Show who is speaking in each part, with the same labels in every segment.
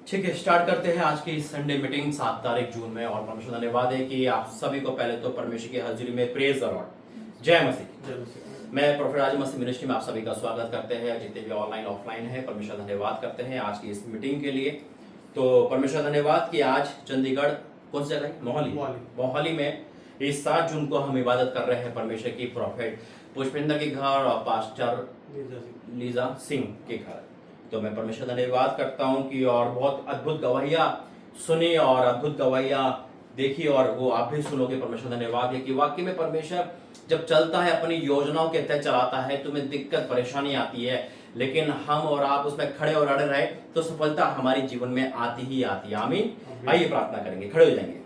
Speaker 1: ठीक है, स्टार्ट करते हैं आज की संडे मीटिंग 7 तारीख जून में। और परमेश्वर धन्यवाद है कि आप सभी को पहले तो परमेश्वर की हाजिरी में प्रेज द लॉर्ड, जय मसीह। मैं प्रोफेट राज मसीह मिनिस्ट्री में आप सभी का स्वागत करते हैं, जितने भी ऑनलाइन ऑफलाइन है। परमेश्वर धन्यवाद करते हैं आज की इस मीटिंग के लिए। तो परमेश्वर धन्यवाद कि आज चंडीगढ़ कौन सी जगह है, मोहाली में इस 7 जून को हम इबादत कर रहे हैं परमेश्वर की प्रोफेट पुष्पेंद्र के घर और पास्टर लीजा सिंह के घर। तो मैं परमेश्वर धन्यवाद करता हूं कि और बहुत अद्भुत गवाहियां सुनी और अद्भुत गवाहियां देखी, और वो आप भी सुनोगे। परमेश्वर धन्यवाद है कि वाकई में परमेश्वर जब चलता है अपनी योजनाओं के तहत चलाता है, तुम्हें दिक्कत परेशानी आती है, लेकिन हम और आप उसमें खड़े और अड़े रहे तो सफलता हमारे जीवन में आती ही आती है। आमीन। आइए प्रार्थना करेंगे, खड़े हो जाएंगे।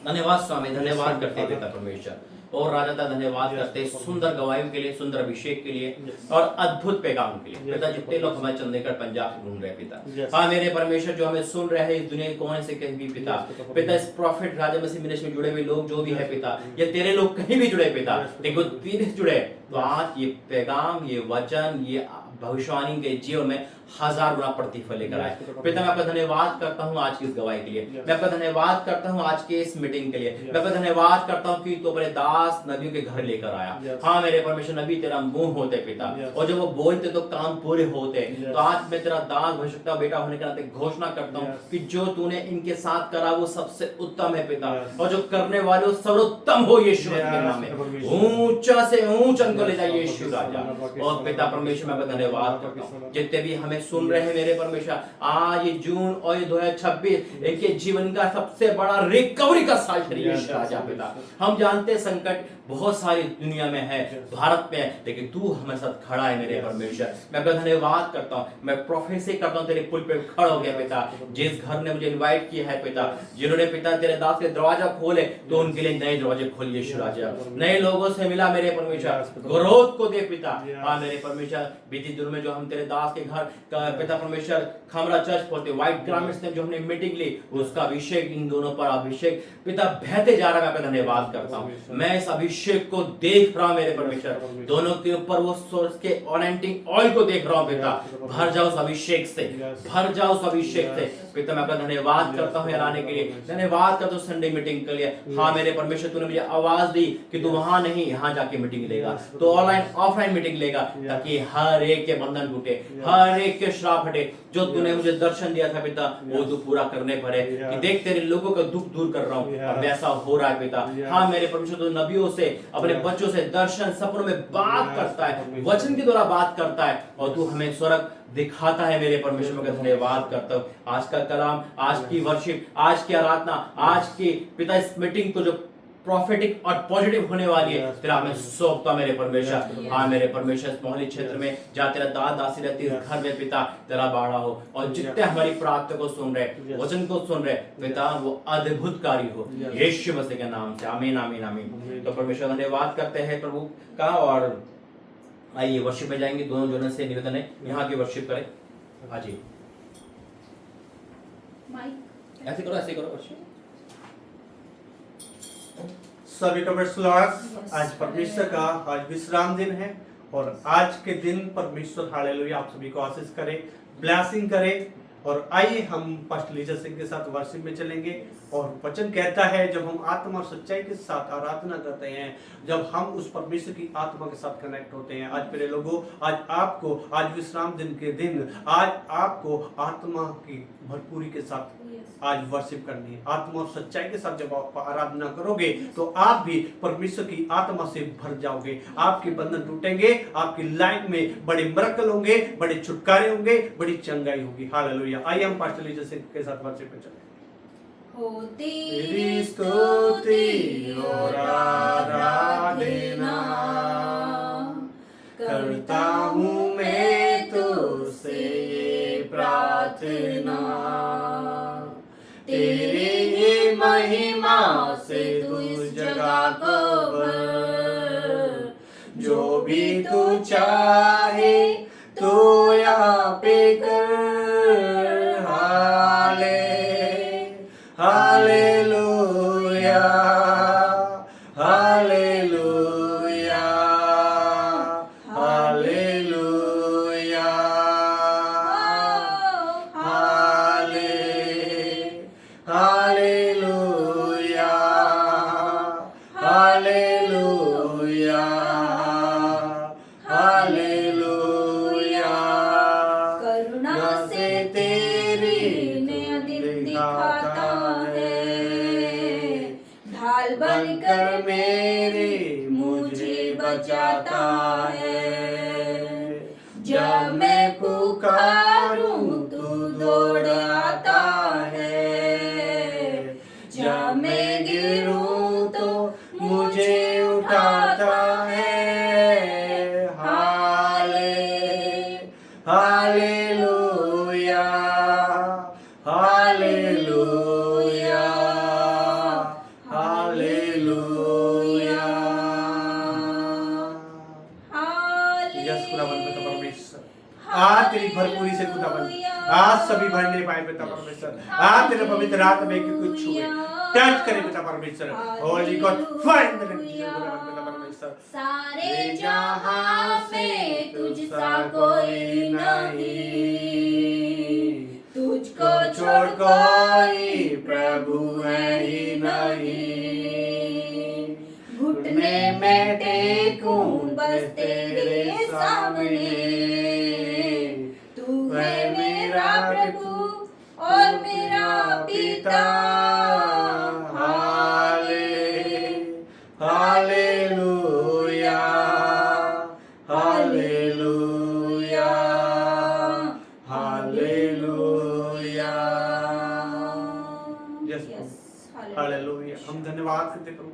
Speaker 1: धन्यवाद स्वामी, धन्यवाद करते पिता परमेश्वर और राजा, धन्यवाद करते सुंदर गवाही के लिए, सुंदर अभिषेक के लिए और अद्भुत पैगाम के लिए। पिता जितने लोग हमारे चंडीगढ़ पंजाब से घूम रहे पिता, हाँ मेरे परमेश्वर जो हमें सुन रहे हैं इस दुनिया के कोने से कहीं भी पिता इस प्रॉफिट राजा मसीह मिनिस्ट्री में जुड़े हुए लोग जो भी है पिता, ये तेरे लोग कहीं भी जुड़े पिता, देखो तीन जुड़े, तो आज ये पैगाम, ये वचन, ये भविष्यवाणी के जीवन में 1000 गुना प्रतिफल लेकर आए। पिता मैं आपका धन्यवाद करता हूँ आज की इस गवाही के लिए, मैं आपका धन्यवाद करता हूँ आज के इस मीटिंग के लिए, मैं आपका धन्यवाद करता हूँ कि तो अपने दास नबियों के घर लेकर आया। हाँ मेरे परमेश्वर, नबी तेरा मुंह होते पिता, और जब वो बोलते तो काम पूरे होते। तो आज मैं तेरा दास भविष्यता बेटा होने के नाते घोषणा करता हूँ कि जो तूने इनके साथ करा वो सबसे उत्तम है पिता, और जो करने वाले वो सर्वोत्तम हो यीशु के नाम में। ऊंचा से ऊंचा उनको ले जाइए यीशु राजा। और पिता परमेश्वर मैं आपका धन्यवाद करता हूँ जितने भी हमें सुन रहे हैं मेरे परमेश्वर, आज ये जून और ये 2026 इनके जीवन का सबसे बड़ा रिकवरी का साल राजा पिता। हम जानते हैं संकट बहुत सारी दुनिया में है, भारत में है, लेकिन तू हमारे साथ खड़ा है मेरे परमेश्वर। मैं आपका धन्यवाद करता हूँ, मैं प्रोफेसी करता हूँ तेरे पुल पे खड़ा हो गया पिता। जिस घर ने मुझे इनवाइट किया है पिता, जिन्होंने पिता तेरे दास के दरवाजा खोले, तो उनके लिए नए दरवाजे खोल यीशु राजा। नए लोगों से मिला मेरे परमेश्वर, ग्रोथ को दे पिता। हाँ मेरे परमेश्वर, बीती दिनों में जो हम तेरे दास के घर का पिता परमेश्वर खमरा चर्च पहुंचे, व्हाइट गारमेंट्स में जो हमने मीटिंग ली, उसका अभिषेक इन दोनों पर अभिषेक पिता बहते जा रहा है। मैं आपका धन्यवाद करता हूँ, मैं इस अभिषेक को देख रहा हूँ मेरे परमेश्वर, दोनों के ऊपर वो सोर्स के अनॉइंटिंग ऑयल को देख रहा हूँ पिता। भर जाओ उस अभिषेक से, भर जाओ उस अभिषेक से पिता। मैं आपका धन्यवाद करता हूँ आने के लिए, धन्यवाद करता हूँ संडे मीटिंग के लिए। हाँ मेरे परमेश्वर, तूने मुझे आवाज दी कि तू वहां नहीं यहाँ जाके मीटिंग लेगा, तो ऑनलाइन ऑफलाइन मीटिंग लेगा, ताकि हर एक के बंधन टूटे, हर एक के श्राप हटे। जो तूने मुझे दर्शन दिया था पिता, वो तू पूरा करने पर है कि देख तेरे लोगों का दुख दूर कर रहा हूँ, और वैसा हो रहा है पिता। हाँ मेरे परमेश्वर, तू नबियों से, अपने बच्चों से दर्शन सपनों में बात करता है, वचन के द्वारा बात करता है, और तू हमें स्वर्ग दिखाता है मेरे परमेश्वर का धन्यवाद करता हूँ। आज का कलाम, आज की वर्शिप, आज की आराधना, आज की पिता इस मीटिंग को जो प्रॉफिटिक और पॉजिटिव होने वाली है, तेरा मैं सौंपता मेरे परमेश्वर। हाँ मेरे परमेश्वर, मोहल्ले क्षेत्र में जहाँ तेरा दास दासी रहती है, घर में पिता तेरा बाड़ा हो, और जितने हमारी प्रार्थना को सुन रहे, वचन को सुन रहे पिता, वो अद्भुत कार्य हो यीशु मसीह के नाम से। आमीन आमीन आमीन। तो परमेश्वर धन्यवाद करते हैं प्रभु का, और आइए वर्शिप में जाएंगे। दोनों जनों से निवेदन है यहाँ की वर्शिप करें। हाँ जी, ऐसे करो, ऐसे करो वर्शिप।
Speaker 2: सभी का विश्वास, आज परमेश्वर का आज विश्राम दिन है, और आज के दिन परमेश्वर हालेलुया आप सभी को आशीष करे, ब्लेसिंग करे। और आइए हम पास्टर लीजा सिंह के साथ वर्शिप में चलेंगे। और वचन कहता है, जब हम आत्मा और सच्चाई के साथ आराधना करते हैं, जब हम उस परमेश्वर की आत्मा के साथ कनेक्ट होते हैं। आज मेरे लोगों, आज आपको, आज विश्राम दिन के दिन, आज आपको आत्मा की भरपूरी के साथ आज वर्शिप करनी है। आत्मा और सच्चाई के साथ जब आप आराधना करोगे, तो आप भी परमेश्वर की आत्मा से भर जाओगे, आपके बंधन टूटेंगे, आपकी लाइफ में बड़े मिरेकल होंगे, बड़े छुटकारे होंगे, बड़ी चंगाई होगी। हालेलुया। आइए हम पास्टर लीजा सिंह के साथ वर्शिप में चलें।
Speaker 3: हो
Speaker 2: तेरी स्तुति और आराधना करता हूँ मैं तुझसे ये प्रार्थना, तेरी महिमा से तू इस जगह को भर, जो भी तू चाहे तो यहाँ पे कर। हालेलुया हालेलुया हालेलुया हालेलुया कर मेरे मुझे बचाता है। जब मैं पुकारूं तू दौड़ आता है। जब मैं गिरूं तो मुझे उठाता है। Hallelujah, hallelujah, hallelujah. यस खुदावन पिता परमेश्वर, आज तेरी भरपूरी से खुदावन आज सभी भरने पाए पिता परमेश्वर। आज तेरे पवित्र आत्मा के कुछ छुए टच करे पिता परमेश्वर। होली गॉड फाइंड द खुदावन पिता परमेश्वर।
Speaker 3: सारे जहां में तुझसा कोई नहीं, तुझको छोड़ कोई प्रभु है ही नहीं। घुटने में टेकूं बस तेरे सामने, तू है मेरा प्रभु और मेरा पिता।
Speaker 2: Hallelujah, hallelujah, hallelujah. Yes hallelujah. हम धन्यवाद करते प्रभु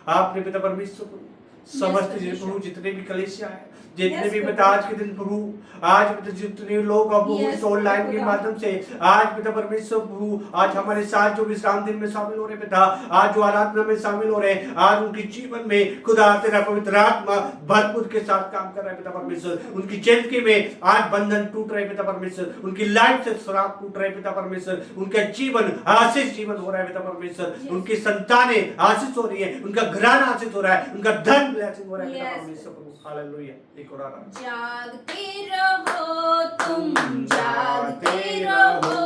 Speaker 2: आपने पिता परमेश्वर प्रभु समस्त प्रभु जितने भी कलीसिया है, जितने भी पिता आज के दिन प्रभु आज पिता जितने लोग अब इस ऑनलाइन के माध्यम से आज पिता परमेश्वर प्रभु आज हमारे साथ जो विश्राम दिन में शामिल हो रहे पिता, आज जो आराधना में शामिल हो रहे हैं, आज उनके जीवन में खुदा तेरा पवित्र आत्मा भरपूर के साथ काम कर रहा है पिता परमेश्वर। उनकी जिंदगी में आज बंधन टूट रहे पिता परमेश्वर, उनकी लाइफ से शराब टूट रहे पिता परमेश्वर, उनका जीवन आशीष जीवन हो रहा है पिता परमेश्वर। उनकी संतानें आशीष हो रही है, उनका घराना आशीष हो रहा है, उनका धन ब्लेसिंग हो रहा है पिता परमेश्वर प्रभु। हालेलुया। एक और
Speaker 3: जागते रहो तुम, जागते रहो,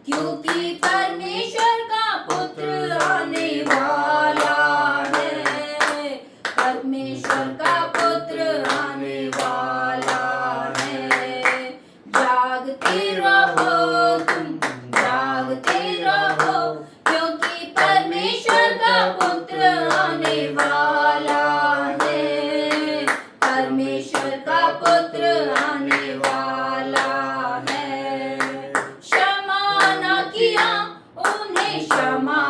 Speaker 3: क्योंकि परमेश्वर का पुत्र आने वाला है। परमेश्वर का पुत्र आने वाला है। जागते रहो तुम, जागते रहो, क्योंकि परमेश्वर का पुत्र आने वाला है। परमेश्वर का पुत्र आने वाला है। क्षमा न किया उन्हें क्षमा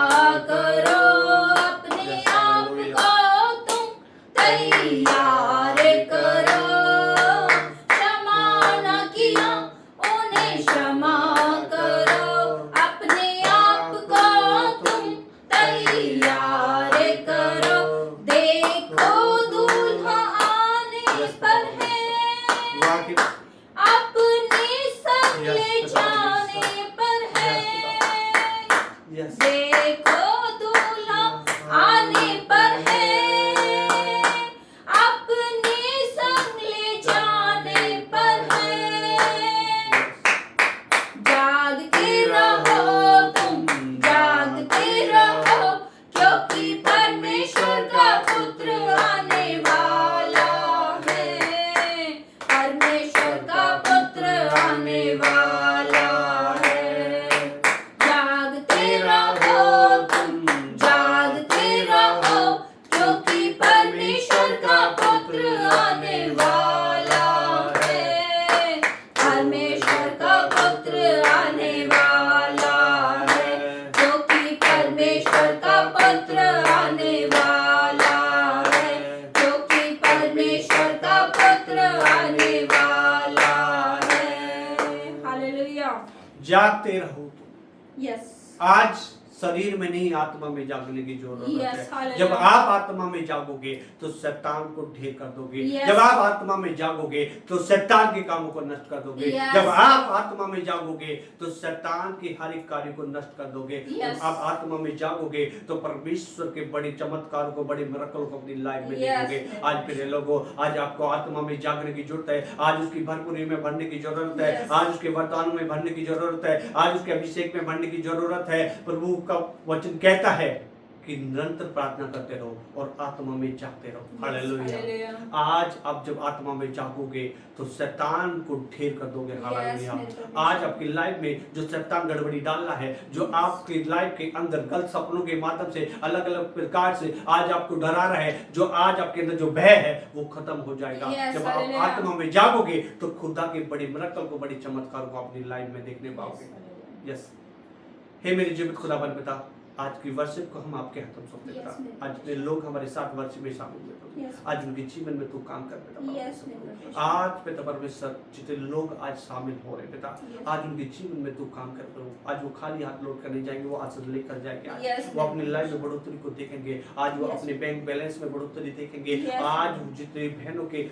Speaker 3: करो, अपने आप को तुम तैयार करो। क्षमा न किया उन्हें क्षमा करो, अपने आप को तुम तैयार करो। देखो दूल्हा आने पर है, अपने संग ले जाने पर है। देखो दूल्हा आने पर है, अपने संग ले जाने पर है। जागते रहो तुम, जागते रहो, क्योंकि परमेश्वर का पुत्र आने वाला है। परमेश्वर का पुत्र आने वाला है। जागते रहो तुम, जागते रहो, क्योंकि परमेश्वर का पुत्र आने वाला है। परमेश्वर का पुत्र आने वाला है, क्योंकि परमेश्वर का पुत्र आने वाला है। क्योंकि परमेश्वर का पुत्र आने वाला है। हालेलुया।
Speaker 2: जागते रहो तुम।
Speaker 3: यस
Speaker 2: आज शरीर में नहीं आत्मा में जागने की जरूरत
Speaker 3: Yes,
Speaker 2: है।
Speaker 3: hallelujah.
Speaker 2: जब आप आत्मा में जागोगे तो शैतान को ढेर कर दोगे।
Speaker 3: Yes.
Speaker 2: जब आप आत्मा में जागोगे तो शैतान के कामों को नष्ट कर दोगे।
Speaker 3: Yes.
Speaker 2: जब आप आत्मा में जागोगे तो शैतान के हर एक कार्य को नष्ट कर दोगे।
Speaker 3: Yes.
Speaker 2: जब आप आत्मा में जागोगे तो परमेश्वर के बड़े चमत्कार को, बड़े मिरेकल को अपनी लाइफ में
Speaker 3: Yes.
Speaker 2: देखोगे। आज प्रिय लोगों, आज आपको आत्मा में जागने की जरूरत है। आज उसकी भरपूरी में भरने की जरूरत है।
Speaker 3: Yes.
Speaker 2: आज उसके वरदानों में भरने की जरूरत है। आज उसके अभिषेक में भरने की जरूरत है। प्रभु का वचन कहता है कि निरंतर प्रार्थना करते रहो और आत्मा में जागते रहो। हालेलुया।
Speaker 3: हालेलुया।
Speaker 2: आज आप जब आत्मा में जागोगे तो शैतान को ढेर कर दोगे। हालेलुया।
Speaker 3: मेरे प्रभु।
Speaker 2: आज आपकी लाइफ में जो शैतान गड़बड़ी डाल रहा है, जो आपकी लाइफ के अंदर गलत सपनों के माध्यम से अलग अलग प्रकार से आज आपको डरा रहा है, जो आज आपके अंदर जो भय है वो खत्म हो जाएगा।
Speaker 3: Yes,
Speaker 2: जब आप
Speaker 3: हालेलुया।
Speaker 2: आत्मा में जागोगे तो खुदा के बड़े मिरेकल को, बड़ी चमत्कार को अपनी लाइफ में देखने पाओगे। यस। हे मेरे जीवित खुदाबंद पिता, आज की वर्शिप को हम आपके हाथों में सौंपते
Speaker 3: Yes,
Speaker 2: पिता।
Speaker 3: मेरे
Speaker 2: आज जितने लोग हमारे साथ वर्शिप में शामिल हुए प्रभु,
Speaker 3: Yes.
Speaker 2: आज उनके जीवन में तू काम कर पिता।
Speaker 3: Yes, मेरे प्रभु।
Speaker 2: आज पिता परमेश्वर जितने लोग आज शामिल हो रहे पिता,
Speaker 3: Yes.
Speaker 2: आज उनके जीवन में तू काम कर प्रभु। आज वो खाली हाथ लौट कर नहीं जाएंगे, वो आशीष लेकर जाएंगे। आज
Speaker 3: Yes,
Speaker 2: वो अपनी लाइफ में बढ़ोतरी को देखेंगे। आज वो
Speaker 3: Yes.
Speaker 2: अपने बैंक बैलेंस में बढ़ोतरी देखेंगे।
Speaker 3: Yes.
Speaker 2: आज जितने बहनों के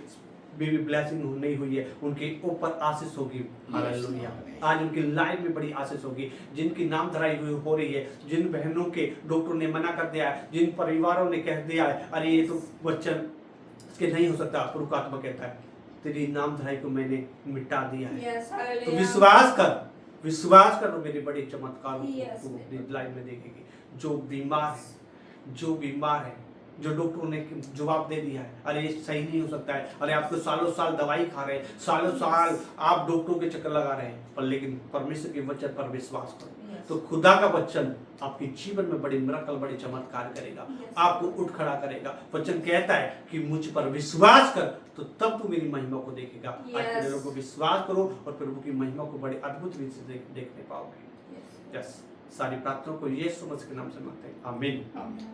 Speaker 2: बेबी ब्लेसिंग नहीं हुई है उनके ऊपर आशीष होगी। हालेलुया। आज उनकी लाइफ में बड़ी आशीष होगी। जिनकी नाम धराई हुई हो रही है, जिन बहनों के डॉक्टर ने मना कर दिया है, जिन परिवारों ने कह दिया है अरे ये तो बच्चन इसके नहीं हो सकता, प्रभु का आत्मा कहता है तेरी नाम धराई को मैंने मिटा दिया है।
Speaker 3: Yes,
Speaker 2: तो
Speaker 3: हालेलुया।
Speaker 2: विश्वास कर मेरे बड़े चमत्कार
Speaker 3: Yes,
Speaker 2: तू अपनी लाइफ में देखेगी। जो बीमार है, जो डॉक्टरों ने जवाब दे दिया है अरे ये सही नहीं हो सकता है, अरे आप तो सालों साल दवाई खा रहे हैं, सालों साल आप डॉक्टरों के चक्कर लगा रहे हैं, पर लेकिन परमेश्वर के वचन पर विश्वास करो।
Speaker 3: Yes.
Speaker 2: तो खुदा का वचन आपके जीवन में बड़ी मिरेकल, बड़ी चमत्कार करेगा।
Speaker 3: Yes.
Speaker 2: आपको उठ खड़ा करेगा। वचन कहता है कि मुझ पर विश्वास कर तो तब तू मेरी महिमा को देखेगा। आज
Speaker 3: Yes.
Speaker 2: के लोगों को विश्वास करो और प्रभु की महिमा को बड़े अद्भुत रीति से देखने पाओगे।
Speaker 3: Yes.
Speaker 2: यस। सारी प्रार्थनाओं को यीशु मसीह के नाम से मांगते हैं। आमीन।
Speaker 3: Amen.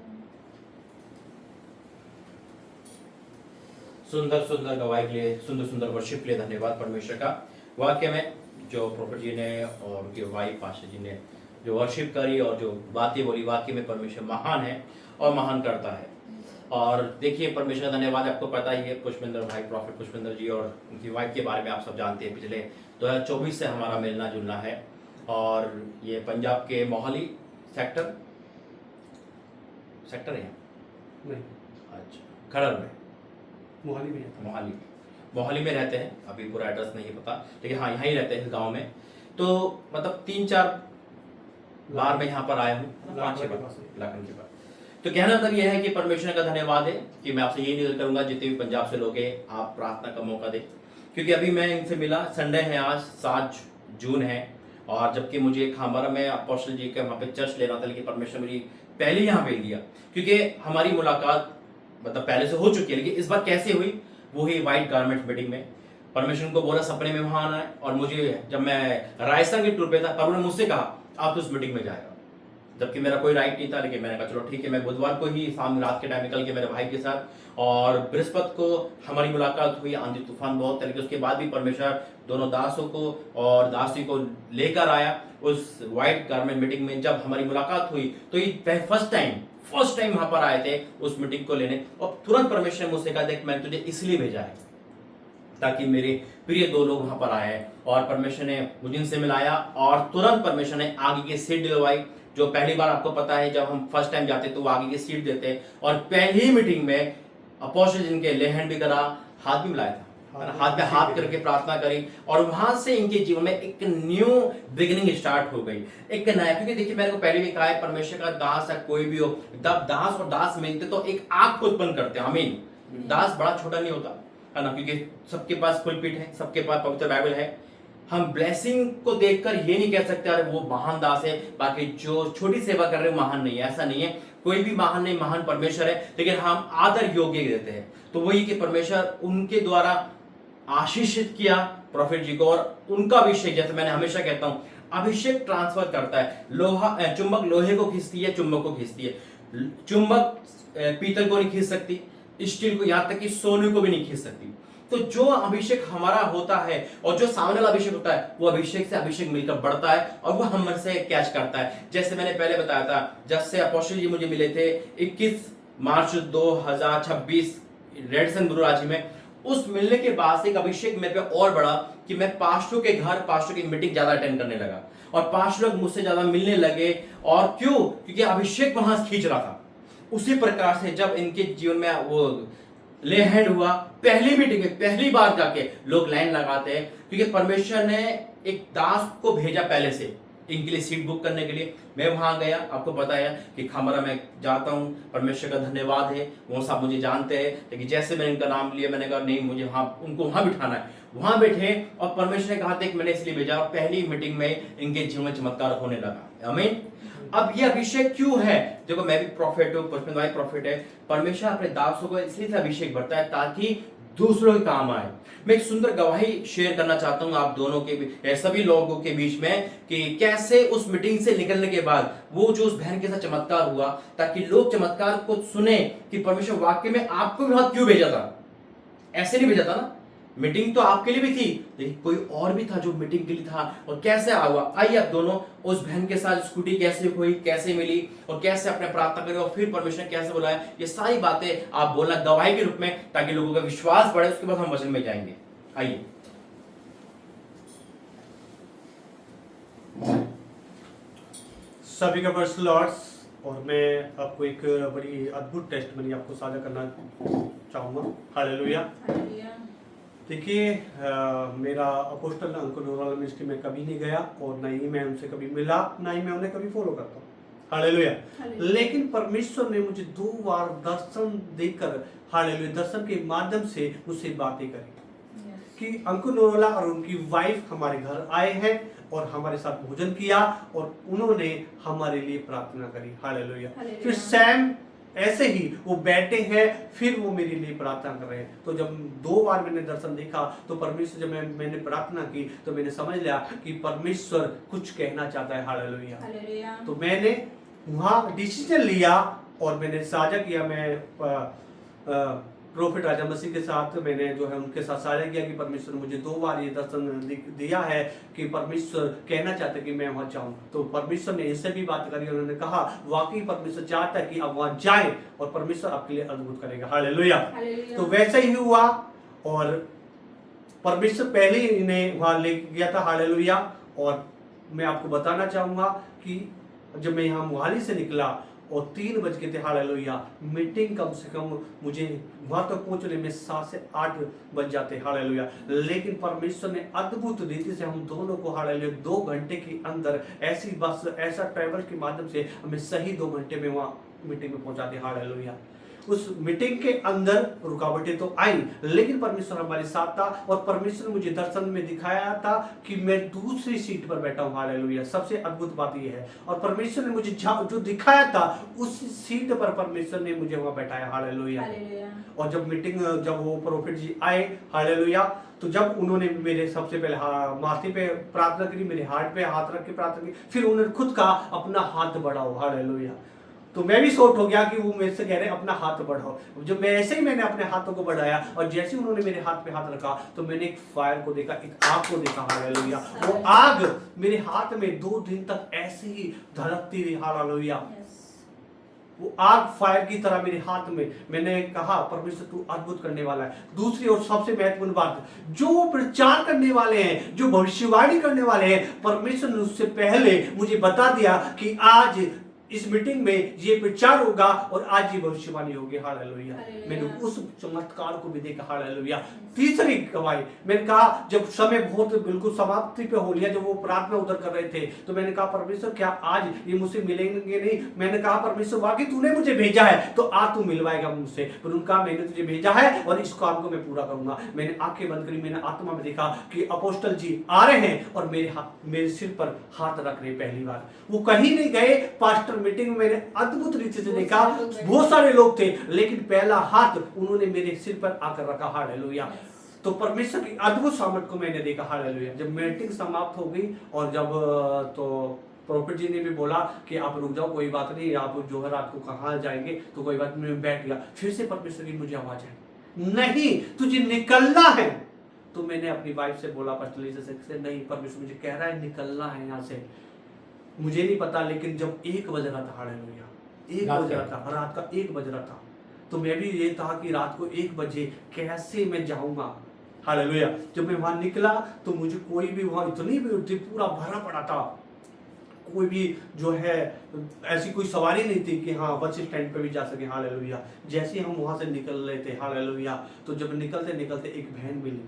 Speaker 1: सुंदर सुंदर गवाही के लिए, सुंदर सुंदर वर्शिप के लिए धन्यवाद परमेश्वर का। वाक्य में जो प्रोफेट जी ने और उनकी वाइफ पास्टर जी ने जो वर्शिप करी और जो बातें बोली, वाक्य में परमेश्वर महान है और महान करता है। और देखिए परमेश्वर का धन्यवाद। आपको पता ही है पुष्पेंद्र भाई, प्रॉफिट पुष्पेंद्र जी और उनकी वाइफ के बारे में आप सब जानते हैं। पिछले 2024 से हमारा मिलना जुलना है और ये पंजाब के मोहाली सेक्टर है
Speaker 2: नहीं,
Speaker 1: अच्छा खड़र में,
Speaker 2: मोहाली में है।
Speaker 1: मोहाली में रहते हैं। अभी पूरा एड्रेस नहीं पता, लेकिन हाँ यहाँ ही रहते हैं इस गांव में। तो मतलब 3-4 बार मैं यहाँ पर आया हूँ, 5-6 बार लाखन के बाद। तो कहना मतलब यह है कि परमेश्वर का धन्यवाद है कि मैं आपसे यही निवेदन करूंगा जितने भी पंजाब से लोग हैं आप प्रार्थना का मौका दें, क्योंकि अभी मैं इनसे मिला, संडे है आज, 7 जून है, और जबकि मुझे खामरा में अपोस्टल जी के वहाँ पे चर्च लेना था, लेकिन परमेश्वर मुझे पहले यहाँ भेज दिया, क्योंकि हमारी मुलाकात मतलब पहले से हो चुकी है। लेकिन इस बार कैसे हुई, वो ही व्हाइट गारमेंट मीटिंग में। परमेश्वर को बोला सपने में वहां आना है, और मुझे जब मैं राजस्थान के टूर पे था तब उन्होंने मुझसे कहा आप तो उस मीटिंग में जाएगा, जबकि मेरा कोई राइट नहीं था। लेकिन मैंने कहा चलो ठीक है। मैं बुधवार को ही शाम रात के टाइम निकल के मेरे भाई के साथ, और बृहस्पति को हमारी मुलाकात हुई। आंधी तूफान बहुत था, लेकिन उसके बाद भी परमेश्वर दोनों दासों को और दासी को लेकर आया उस व्हाइट गारमेंट मीटिंग में। जब हमारी मुलाकात हुई तो ये फर्स्ट टाइम वहां पर आए थे उस मीटिंग को लेने, और तुरंत परमेश्वर ने मुझसे कहा देख मैं तुझे इसलिए भेजा है ताकि मेरे प्रिय 2 लोग वहां पर आए। और परमेश्वर ने मुझे इनसे मिलाया और तुरंत परमेश्वर ने आगे की सीट दिलवाई। जो पहली बार आपको पता है जब हम फर्स्ट टाइम जाते तो वो आगे की सीट देते, और पहली मीटिंग में अपोस्टल जिनके लेहन भी करा, हाथ भी मिलाया था, हाथ पे हाथ करके प्रार्थना करी, और वहां से इनके जीवन में एक न्यू बिगिनिंग स्टार्ट हो गई, एक नया। क्योंकि देखिए मैंने को पहले भी कहा है परमेश्वर का दास है कोई भी हो, जब दास और दास मिलते तो एक आग को उत्पन्न करते हैं। आमीन। दास बड़ा छोटा नहीं होता है ना, क्योंकि सबके पास पुलपिट है, सबके पास पवित्र बाइबल है। हम ब्लेसिंग को देखकर ये नहीं कह सकते अरे वो महान दास है, बाकी जो छोटी सेवा कर रहे हैं महान नहीं है, ऐसा नहीं है। कोई भी महान नहीं, महान परमेश्वर है, लेकिन हम आदर योग्य देते हैं। तो वही कि परमेश्वर उनके द्वारा आशीषित किया प्रोफेट जी को, और उनका अभिषेक, जैसे मैंने हमेशा कहता हूं, अभिषेक ट्रांसफर करता है। चुंबक लोहे को खींचती है, चुंबक को खींचती है। चुंबक पीतल को नहीं खींच सकती, स्टील को, यहां तक कि सोने को भी नहीं खींच सकती। तो जो अभिषेक हमारा होता है और जो सामने वाला अभिषेक होता है, वो अभिषेक से अभिषेक मिलकर बढ़ता है और वो हम से कैच करता है। जैसे मैंने पहले बताया था, जब से अपोस्टल जी मुझे मिले थे 21 मार्च 2026 रेडसन गुरुराजी में, उस मिलने के बाद से एक अभिषेक मेरे पे और बढ़ा कि मैं पास्टरों के घर, पास्टरों की मीटिंग ज्यादा अटेंड करने लगा, और पास्टर लोग मुझसे ज्यादा मिलने लगे। और क्यों? क्योंकि अभिषेक वहां से खींच रहा था। उसी प्रकार से जब इनके जीवन में वो ले हैंड हुआ, पहली मीटिंग में पहली बार जाके लोग लाइन लगाते हैं, क्योंकि परमेश्वर ने एक दास को भेजा पहले से इनके लिए सीट बुक करने के लिए। मैं वहाँ गया, आपको पता है कि खामरा में जाता हूँ, परमेश्वर का धन्यवाद है, वो साहब मुझे जानते हैं, लेकिन जैसे मैंने इनका नाम लिया मैंने कहा नहीं मुझे वहाँ उनको वहाँ बिठाना है। वहाँ बैठे और परमेश्वर ने कहा था कि मैंने इसलिए भेजा, पहली मीटिंग में इनके जीवन में चमत्कार होने लगा। आमीन। अब ये अभिषेक क्यों है? देखो मैं भी प्रॉफिट हूँ, पुष्पित भाई प्रॉफिट है। परमेश्वर अपने दासों को इसलिए से अभिषेक बढ़ता है ताकि दूसरों के काम आए। मैं एक सुंदर गवाही शेयर करना चाहता हूं आप दोनों के सभी लोगों के बीच में कि कैसे उस मीटिंग से निकलने के बाद वो जो उस बहन के साथ चमत्कार हुआ, ताकि लोग चमत्कार को सुने कि परमेश्वर वाकई में आपको भी वहां क्यों भेजा था। ऐसे नहीं भेजा था ना, मीटिंग तो आपके लिए भी थी, लेकिन कोई और भी था जो मीटिंग के लिए था। और कैसे हुआ, आइए आप दोनों उस बहन के साथ स्कूटी कैसे हुई, कैसे मिली और कैसे अपने प्रार्थना करी और फिर परमेश्वर ने कैसे बुलाया, ये सारी बातें आप बोलना गवाही के रूप में, ताकि लोगों का विश्वास बढ़े। उसके बाद हम वचन में जाएंगे। आइए।
Speaker 2: सभी का प्रेज़ लॉर्ड्स, और मैं आपको एक बड़ी अद्भुत टेस्टमनी आपको साझा करना चाहूँगा। हालेलुया। देखिए, मेरा अपोस्टल अंकुर नूराल मिनिस्ट्री में कभी नहीं गया और ना ही मैं उनसे कभी मिला, ना ही मैं उन्हें कभी फॉलो करता हूँ। हालेलुया। लेकिन परमेश्वर ने मुझे 2 बार दर्शन देकर, हालेलुया, दर्शन के माध्यम से मुझसे बातें करी कि अंकुर नूराला और उनकी वाइफ हमारे घर आए हैं और हमारे साथ भोजन किया और उन्होंने हमारे लिए प्रार्थना करी। हालेलुया। फिर सैम ऐसे ही वो बैठे हैं, फिर वो मेरे लिए प्रार्थना कर रहे हैं। तो जब 2 बार मैंने दर्शन देखा तो परमेश्वर, जब मैंने प्रार्थना की तो मैंने समझ लिया कि परमेश्वर कुछ कहना चाहता है। हालेलुया। तो मैंने वहाँ डिसीजन लिया और मैंने साझा किया। मैं प्रोफेट राजा मसीह के साथ मैंने जो है उनके साथ साझा किया कि परमेश्वर मुझे 2 बार ये दर्शन दिया है कि परमेश्वर कहना चाहते कि मैं वहां जाऊं। तो परमेश्वर ने इनसे भी बात करी, उन्होंने कहा वाकई परमेश्वर चाहता है कि आप वहां जाएं और परमेश्वर आपके लिए अद्भुत करेगा। हालेलुया। तो वैसा ही हुआ और परमेश्वर पहले ही इन्हें वहां ले गया था। हालेलुया। और मैं आपको बताना चाहूंगा कि जब मैं यहाँ मोहाली से निकला और 3 बज के थे, हालेलुया, मीटिंग कम से कम मुझे वहां तक पहुंचने में 7 से 8 बज जाते। हालेलुया। लेकिन परमेश्वर ने अद्भुत रीति से हम दोनों को, हालेलुया, 2 घंटे के अंदर ऐसी बस, ऐसा ट्रैवल के माध्यम से हमें सही 2 घंटे में वहां मीटिंग में पहुंचा दिया। हालेलुया। उस मीटिंग के अंदर रुकावटें तो आई, लेकिन परमेश्वर हमारे साथ था और परमेश्वर ने मुझे दर्शन में दिखाया था कि मैं दूसरी सीट पर बैठा हूं। हालेलुया। सबसे अद्भुत बात यह है, और परमेश्वर ने मुझे जो दिखाया था उस सीट पर परमेश्वर ने मुझे वहां बैठाया। हालेलुया। और जब वो प्रोफेट जी आए, हालेलुया, तो जब उन्होंने मेरे सबसे पहले माथे पे प्रार्थना करी, मेरे हार्ट पे हाथ रख के प्रार्थना की, फिर उन्होंने खुद का अपना हाथ बढ़ाओ। हालेलुया। तो मैं भी शॉक हो गया कि वो मेरे से कह रहे हैं अपना हाथ बढ़ाओ। जब मैं ऐसे ही मैंने अपने हाथों को बढ़ाया और जैसे ही उन्होंने मेरे हाथ पे हाथ रखा तो मैंने एक फायर को देखा, एक आग को देखा। हालेलुया। वो आग मेरे हाथ में 2 दिन तक ऐसे ही धड़कती रही। हालेलुया। वो आग फायर की तरह मेरे हाथ में। मैंने कहा परमेश्वर तू अद्भुत करने वाला है। दूसरी और सबसे महत्वपूर्ण बात, जो प्रचार करने वाले हैं, जो भविष्यवाणी करने वाले हैं, परमेश्वर ने उससे पहले मुझे बता दिया कि आज इस मीटिंग में ये प्रचार होगा और आज ये भविष्यवाणी होगी। हालेलुया। मैंने उस चमत्कार को भी देखा। हालेलुया। तीसरी गवाही, मैंने कहा जब समय बहुत बिल्कुल समाप्ति पे हो लिया, जब वो प्रार्थना उधर कर रहे थे, तो मैंने कहा परमेश्वर क्या आज ये मुझसे मिलेंगे नहीं? मैंने कहा परमेश्वर वाकई तूने मुझे भेजा है तो आज तू मिलवाएगा मुझसे। पर उनका मैंने तुझे भेजा है और इस काम को मैं पूरा करूंगा। मैंने आंखें बंद करी, मैंने आत्मा में देखा कि अपोस्टल जी आ रहे हैं और मेरे सिर पर हाथ रख रहे। पहली बार वो कहीं नहीं गए, पास्टर मीटिंग में मैंने अद्भुत रीति से देखा, बहुत सारे लोग थे, लेकिन पहला हाथ उन्होंने मेरे सिर पर आकर रखा। हालेलुया। तो परमेश्वर की अद्भुत सामर्थ को मैंने देखा। हालेलुया। जब मीटिंग समाप्त हो गई और जब तो प्रोफेट जी ने भी बोला कि आप रुक जाओ, कोई बात नहीं, आप जो है रात को कहाँ जाएंगे, तो कोई बात नहीं, बैठ गया। फिर से परमेश्वर की मुझे आवाज आई, नहीं तुझे निकलना है। तो मैंने अपनी वाइफ से बोला, पास्टर से, नहीं परमेश्वर मुझे कह रहा है निकलना है यहाँ से। मुझे नहीं पता, लेकिन जब 1 बज रहा था, हालेलुया, 1 बज रहा था, रात का 1 बज रहा था, तो मैं भी ये था कि रात को 1 बजे कैसे मैं जाऊंगा। हालेलुया। जब मैं वहां निकला तो मुझे कोई भी, वहां इतनी भीड़ थी, पूरा भरा पड़ा था, कोई भी जो है ऐसी कोई सवारी नहीं थी कि हाँ बस स्टैंड पे भी जा सके। हालेलुया। जैसे हम वहां से निकल रहे थे, हालेलुया, तो जब निकलते निकलते एक बहन मिली,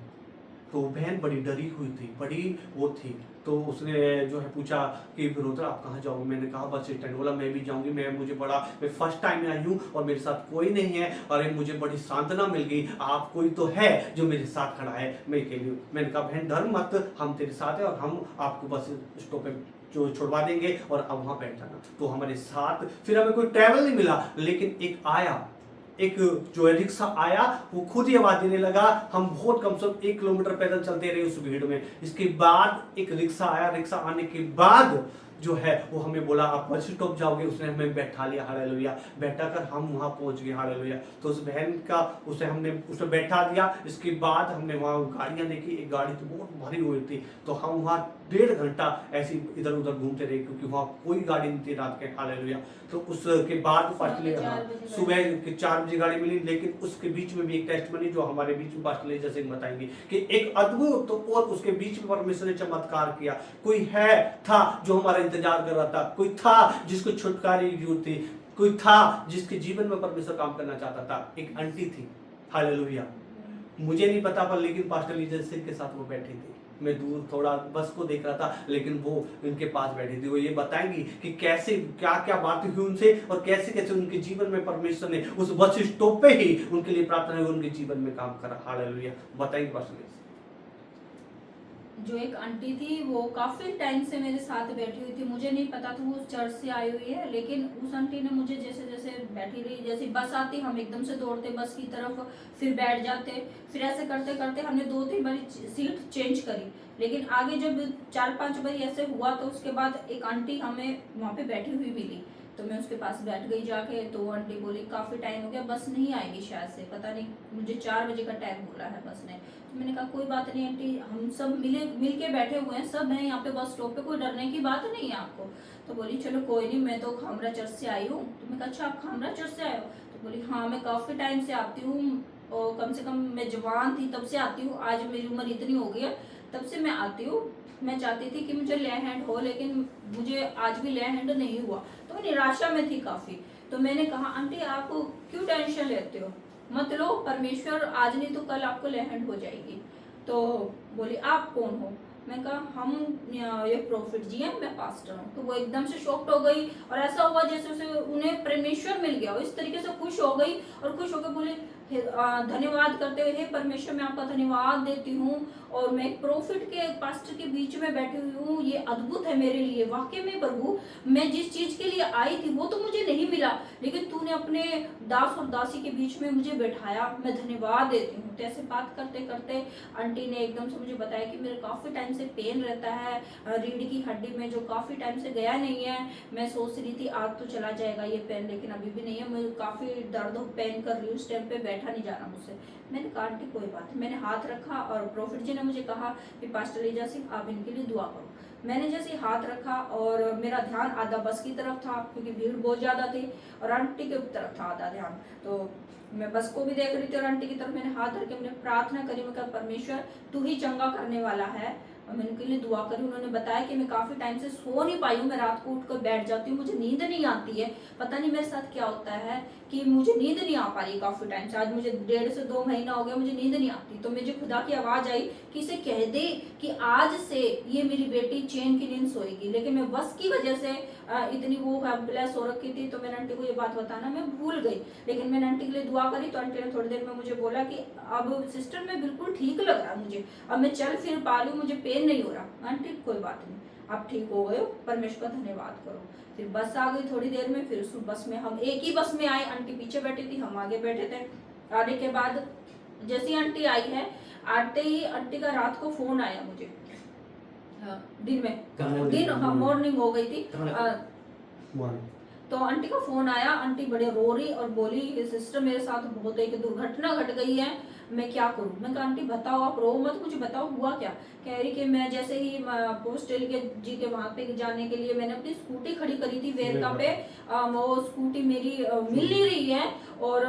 Speaker 2: तो बहन बड़ी डरी हुई थी, बड़ी वो थी, तो उसने जो है पूछा कि विरोधर आप कहाँ जाओगे, मैंने कहा बस स्टैंड। बोला मैं भी जाऊंगी, मैं फर्स्ट टाइम आई हूँ और मेरे साथ कोई नहीं है, अरे मुझे बड़ी सांत्वना मिल गई, आप कोई तो है जो मेरे साथ खड़ा है, मैं अकेली हूँ। मैंने कहा बहन डर मत, हम तेरे साथ है और हम आपको बस स्टॉप पे जो छुड़वा देंगे और अब वहाँ बैठ जाना। तो हमारे साथ फिर हमें कोई ट्रैवल नहीं मिला, लेकिन एक जो है रिक्शा आया, वो खुद ही आवाज देने लगा। हम बहुत कम से कम 1 किलोमीटर पैदल चलते रहे उस भीड़ में। इसके बाद एक रिक्शा आया, रिक्शा आने के बाद जो है वो हमें बोला आप बस स्टॉप जाओगे। उसने हमें बैठा लिया, हालेलुया, बैठा कर हम वहाँ पहुँच गए, हालेलुया। तो उस बहन का हमने उसमें बैठा दिया। इसके बाद हमने वहाँ गाड़ियाँ देखी, एक गाड़ी तो बहुत भरी हुई थी, तो हम वहाँ 1.5 घंटा ऐसे इधर उधर घूमते रहे, क्योंकि वहाँ कोई गाड़ी नहीं थी रात के, हालेलुया। तो उसके बाद सुबह के 4 बजे गाड़ी मिली। लेकिन उसके बीच में भी एक टेस्टमनी जो हमारे बीच में पास्टर जैसे बताएंगे कि एक अद्भुत तो और उसके बीच में परमेश्वर ने चमत्कार किया। कोई है था जो हमारा इंतजार कर रहा था, कोई था जिसको छुटकारे की जरूरत थी, कोई था जिसके जीवन में परमेश्वर काम करना चाहता था। एक आंटी थी, हालेलुया, मुझे नहीं पता पर लेकिन पास्टर लीजर सिंह के साथ वो बैठी थी। मैं दूर थोड़ा बस को देख रहा था, लेकिन वो इनके पास बैठी थी। वो ये बताएंगी कि कैसे क्या क्या बातें हुई उनसे और कैसे कैसे उनके जीवन में परमेश्वर ने उस बस स्टॉप पे ही उनके लिए प्रार्थना हुई, उनके जीवन में काम करा, हालेलुया। बताएंगे पास्टर।
Speaker 3: जो एक आंटी थी वो काफी टाइम से मेरे साथ बैठी हुई थी, मुझे नहीं पता था वो चर्च से आई हुई है, लेकिन उस आंटी ने मुझे जैसे जैसे बैठी रही, जैसे बस आती हम एकदम से दौड़ते बस की तरफ, फिर बैठ जाते, फिर ऐसे करते करते हमने 2-3 बार सीट चेंज करी। लेकिन आगे जब 4-5 बार ऐसे हुआ तो उसके बाद एक आंटी हमें वहाँ पे बैठी हुई मिली, तो मैं उसके पास बैठ गई जाके। तो आंटी बोली काफ़ी टाइम हो गया, बस नहीं आएगी शायद से, पता नहीं, मुझे 4 बजे का टाइम बोला है बस ने। तो मैंने कहा कोई बात नहीं आंटी, हम सब मिल के बैठे हुए हैं, सब हैं यहाँ पे बस स्टॉप पे, कोई डरने की बात नहीं है आपको। तो बोली चलो कोई नहीं, मैं तो खामरा चर्च से आई हूँ। तो मैं कहा अच्छा आप खामरा चर्च से आए हो? तो बोली हाँ मैं काफ़ी टाइम से आती हूँ, और कम से कम मैं जवान थी तब से आती हूँ, आज मेरी उम्र इतनी हो गई है तब से मैं आती हूँ। मैं चाहती थी कि मुझे ले हैंड हो, लेकिन मुझे आज भी ले हैंड नहीं हुआ, तो मैं निराशा में थी काफ़ी। तो मैंने कहा आंटी आप क्यों टेंशन लेते हो, मत लो, परमेश्वर आज नहीं तो कल आपको ले हैंड हो जाएगी। तो बोली आप कौन हो? मैं कहा हम ये प्रॉफिट जी हैं, मैं पास्टर हूँ। तो वो एकदम से शॉक्ड हो गई और ऐसा हुआ जैसे उसे उन्हें परमेश्वर मिल गया, इस तरीके से खुश हो गई और खुश होकर बोले धन्यवाद करते हुए, हे परमेश्वर मैं आपका धन्यवाद देती हूँ, और मैं एक प्रॉफिट के पास्टर के बीच में बैठी हुई हूँ, ये अद्भुत है मेरे लिए। वाकई में प्रभु, मैं जिस चीज के लिए आई थी वो तो मुझे नहीं मिला, लेकिन तूने अपने दास और दासी के बीच में मुझे बैठाया, मैं धन्यवाद देती हूँ। तो ऐसे बात करते करते आंटी ने एकदम से मुझे बताया कि मेरे काफी टाइम से पेन रहता है रीढ़ की हड्डी में, जो काफी टाइम से गया नहीं है। मैं सोच रही थी आज तो चला जाएगा ये पेन, लेकिन अभी भी नहीं है, मैं काफी दर्द पेन कर रही हूँ, उस टाइम पे बैठा नहीं जा रहा मुझसे। मैंने कहा आंटी कोई बात नहीं, मैंने हाथ रखा और प्रॉफिट जी ने मुझे कहा कि पास्टर लीजा सिंह आप इनके लिए दुआ करो। मैंने जैसे हाथ रखा और मेरा ध्यान आधा बस की तरफ था क्योंकि भीड़ बहुत ज्यादा थी, और आंटी के तरफ था आधा ध्यान। तो मैं बस को भी देख रही थी और आंटी की तरफ मैंने हाथ रख के मैंने प्रार्थना करी, मैं कहा परमेश्वर तू ही चंगा करने वाला है, और मैंने उनके लिए दुआ करी। उन्होंने बताया कि मैं काफी टाइम से सो नहीं पाई हूँ, मैं रात को उठकर बैठ जाती हूँ, मुझे नींद नहीं आती है, पता नहीं मेरे साथ क्या होता है कि मुझे नींद नहीं आ पा रही काफी टाइम से, आज मुझे 1.5 से 2 महीना हो गया मुझे नींद नहीं आती। तो मुझे खुदा की आवाज आई कि इसे कह दे कि आज से ये मेरी बेटी चैन की नींद सोएगी, लेकिन मैं बस की वजह से इतनी वो हेल्पलेस हो रखी थी, तो मैंने आंटी को ये बात बताना मैं भूल गई। लेकिन मैंने आंटी के लिए दुआ करी तो आंटी ने थोड़ी देर में मुझे बोला कि अब सिस्टर मैं बिल्कुल ठीक लग रहा है मुझे, अब मैं चल फिर पा रही हूँ, मुझे पेन नहीं हो रहा। आंटी कोई बात नहीं, आप ठीक हो गए, परमेश्वर का धन्यवाद करो। फिर बस आ गई थोड़ी देर में, फिर उस बस में हम एक ही बस में आए, आंटी पीछे बैठी थी, हम आगे बैठे थे। आने के बाद जैसी आंटी आई है, आते ही आंटी का रात को फोन आया मुझे, दिन में मॉर्निंग हो गई थी, तो आंटी का फोन आया। आंटी बड़े रो रही और बोली सिस्टर मेरे साथ बहुत एक दुर्घटना घट गई है, मैं क्या करूं? मैं कहा आंटी बताओ, आप रो मत, मुझे बताओ हुआ क्या। कह रही कि मैं जैसे ही पोस्टल के जी के वहां पे जाने के लिए मैंने अपनी स्कूटी खड़ी करी थी वेरका पे, वो स्कूटी मेरी मिल नहीं रही है, और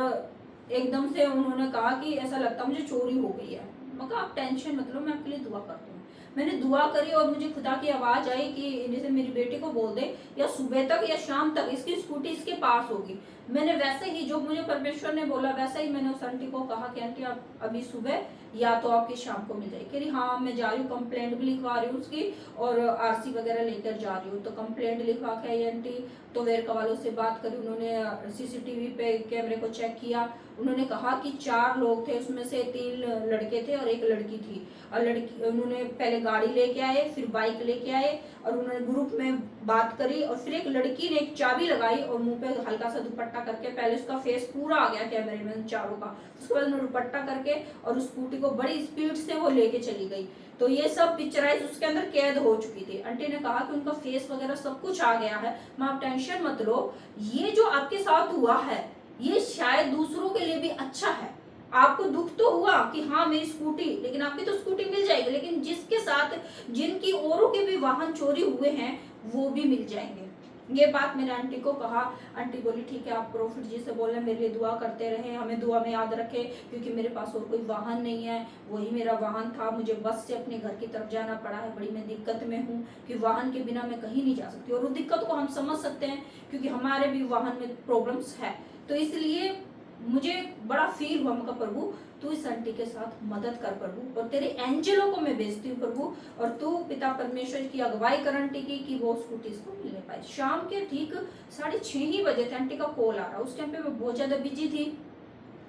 Speaker 3: एकदम से उन्होंने कहा कि ऐसा लगता मुझे चोरी हो गई है। मैं कहा आप टेंशन मत लो, मैं आपके लिए दुआ करती हूँ। मैंने दुआ करी और मुझे खुदा की आवाज आई कि जैसे मेरी बेटी को बोल दे या सुबह तक या शाम तक इसकी स्कूटी इसके पास होगी। मैंने वैसे ही जो मुझे परमेश्वर ने बोला वैसा ही मैंने उस आंटी को कहा कि आंटी आप अभी सुबह या तो आपकी शाम को मिल जाएगी। कह रही हाँ मैं जा रही हूँ, कंप्लेंट भी लिखवा रही हूँ उसकी और आरसी वगैरह लेकर जा रही हूँ। तो कंप्लेंट लिखवा के आई आंटी, तो वेरका वालों से बात करी, उन्होंने सीसीटीवी पे कैमरे को चेक किया। उन्होंने कहा कि 4 लोग थे, उसमें से 3 लड़के थे और 1 लड़की थी। और लड़की उन्होंने पहले गाड़ी लेके आए, फिर बाइक लेके आए और उन्होंने ग्रुप में बात करी और फिर एक लड़की ने एक चाबी लगाई और मुंह पे हल्का सा दुपट्टा करके, पहले उसका फेस पूरा आ गया कैमरे में चारों का, उसके बाद उन्होंने दुपट्टा करके और उस स्कूटी को बड़ी स्पीड से वो लेके चली गई। तो ये सब पिक्चराइज उसके अंदर कैद हो चुकी थी। आंटी ने कहा कि उनका फेस वगैरह सब कुछ आ गया है, मां आप टेंशन मत लो, ये जो आपके साथ हुआ है ये शायद दूसरों के लिए भी अच्छा है। आपको दुख तो हुआ कि हाँ मेरी स्कूटी, लेकिन आपकी तो स्कूटी मिल जाएगी, लेकिन जिसके साथ जिनकी औरों के भी वाहन चोरी हुए हैं वो भी मिल जाएंगे। ये बात मैंने आंटी को कहा। आंटी बोली ठीक है, आप प्रॉफिट जी से बोले मेरे लिए दुआ करते रहे, हमें दुआ में याद रखे, क्योंकि मेरे पास और कोई वाहन नहीं है, वही मेरा वाहन था, मुझे बस से अपने घर की तरफ जाना पड़ा है, बड़ी मैं दिक्कत में हूँ कि वाहन के बिना मैं कहीं नहीं जा सकती। और उस दिक्कत को हम समझ सकते हैं क्योंकि हमारे भी वाहन में प्रॉब्लम्स है। तो इसलिए मुझे बड़ा फील हुआ, मगर प्रभु तू इस आंटी के साथ मदद कर प्रभु, और तेरे एंजलों को मैं भेजती हूँ प्रभु, और तू पिता परमेश्वर की अगुवाई कर आंटी की कि वो स्कूटी इसको मिलने पाए। शाम के ठीक 6:30 ही बजे थे, आंटी का कॉल आ रहा। उस टाइम पे मैं बहुत ज्यादा बिजी थी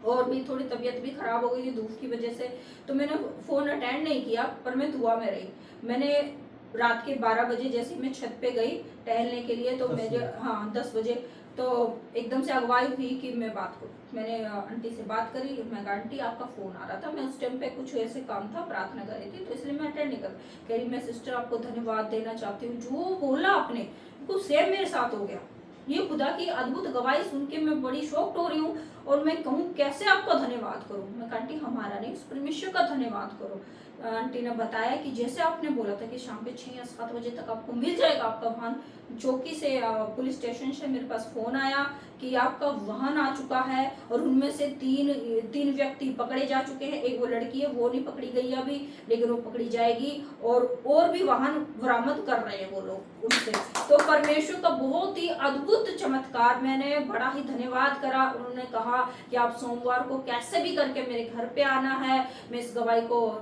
Speaker 3: और मेरी थोड़ी तबीयत भी खराब हो गई थी धूप की वजह से, तो मैंने फोन अटेंड नहीं किया, पर मैं दुआ में रही। मैंने रात के 12 बजे जैसे मैं छत पे गई टहलने के लिए, तो मुझे 10 बजे तो एकदम से अगुवाई हुई कि मैं बात करूं। मैंने आंटी से बात करी, मैं कहा आंटी आपका फोन आ रहा था, मैं उस टाइम पे कुछ ऐसे काम था, प्रार्थना कर रही थी, तो इसलिए मैं अटेंड नहीं कर। कह रही मैं सिस्टर आपको धन्यवाद देना चाहती हूँ, जो बोला आपने वो सेम मेरे साथ हो गया। ये खुदा की अद्भुत गवाही सुन के मैं बड़ी शॉक्ड हो रही हूँ और मैं कहूँ कैसे आपका धन्यवाद करूँ। मैं कहा आंटी हमारा नहीं, उस परमेश्वर का धन्यवाद करो। आंटी ने बताया कि जैसे आपने बोला था कि शाम के 6 या 7 बजे तक आपको मिल जाएगा आपका वाहन। चौकी से पुलिस स्टेशन से मेरे पास फोन आया कि आपका वाहन आ चुका है और उनमें से तीन व्यक्ति पकड़े जा चुके हैं। एक वो लड़की है, वो नहीं पकड़ी गई अभी, लेकिन वो पकड़ी जाएगी, और भी वाहन बरामद कर रहे हैं वो लोग उनसे। तो परमेश्वर का बहुत ही अद्भुत चमत्कार, मैंने बड़ा ही धन्यवाद करा। उन्होंने कहा कि आप सोमवार को कैसे भी करके मेरे घर पे आना है, मैं इस गवाही को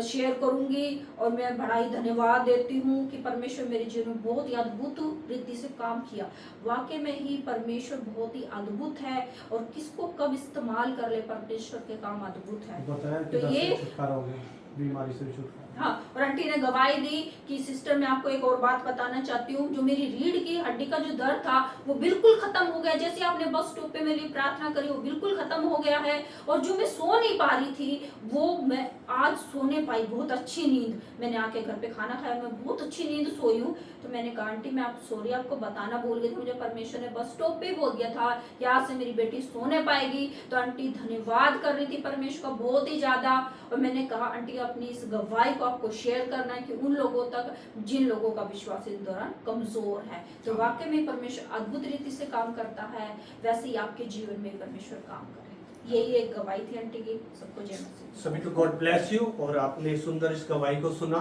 Speaker 3: शेयर करूंगी, और मैं बड़ा ही धन्यवाद देती हूँ कि परमेश्वर मेरे जीवन में बहुत ही अद्भुत रीति से काम किया। वाकई में ही परमेश्वर बहुत ही अद्भुत है, और किसको कब इस्तेमाल कर ले परमेश्वर के काम अद्भुत है। तो ये
Speaker 2: छुटकारा हो गया, बीमारी से छुटकारा।
Speaker 3: हाँ, और आंटी ने गवाही दी कि सिस्टर मैं आपको एक और बात बताना चाहती हूँ, जो मेरी रीढ़ की हड्डी का जो दर्द था वो बिल्कुल खत्म हो गया। जैसे आपने बस स्टॉप पे मेरी प्रार्थना करी वो बिल्कुल खत्म हो गया है, और जो मैं सो नहीं पा रही थी वो मैं आज सोने पाई, बहुत अच्छी नींद। मैंने आके घर पे खाना खाया, मैं बहुत अच्छी नींद सोई हूँ। तो मैंने कहा आंटी मैं आप सॉरी आपको बताना भूल गई थी, मुझे परमेश्वर ने बस स्टॉप पे बोल दिया था कि आज से मेरी बेटी सोने पाएगी। तो आंटी धन्यवाद कर रही थी परमेश्वर का बहुत ही ज्यादा, और मैंने कहा आंटी अपनी इस गवाही को आपको शेयर करना है कि उन लोगों तक जिन लोगों का विश्वास इस दौरान कमजोर है। तो वाकई में परमेश्वर अद्भुत रीति से काम करता है, वैसे ही आपके जीवन में परमेश्वर काम करे। यही एक गवाही थी आंटी की। सबको जय मसीह।
Speaker 2: सभी को गॉड ब्लेस यू। और आपने सुंदर इस गवाही को सुना।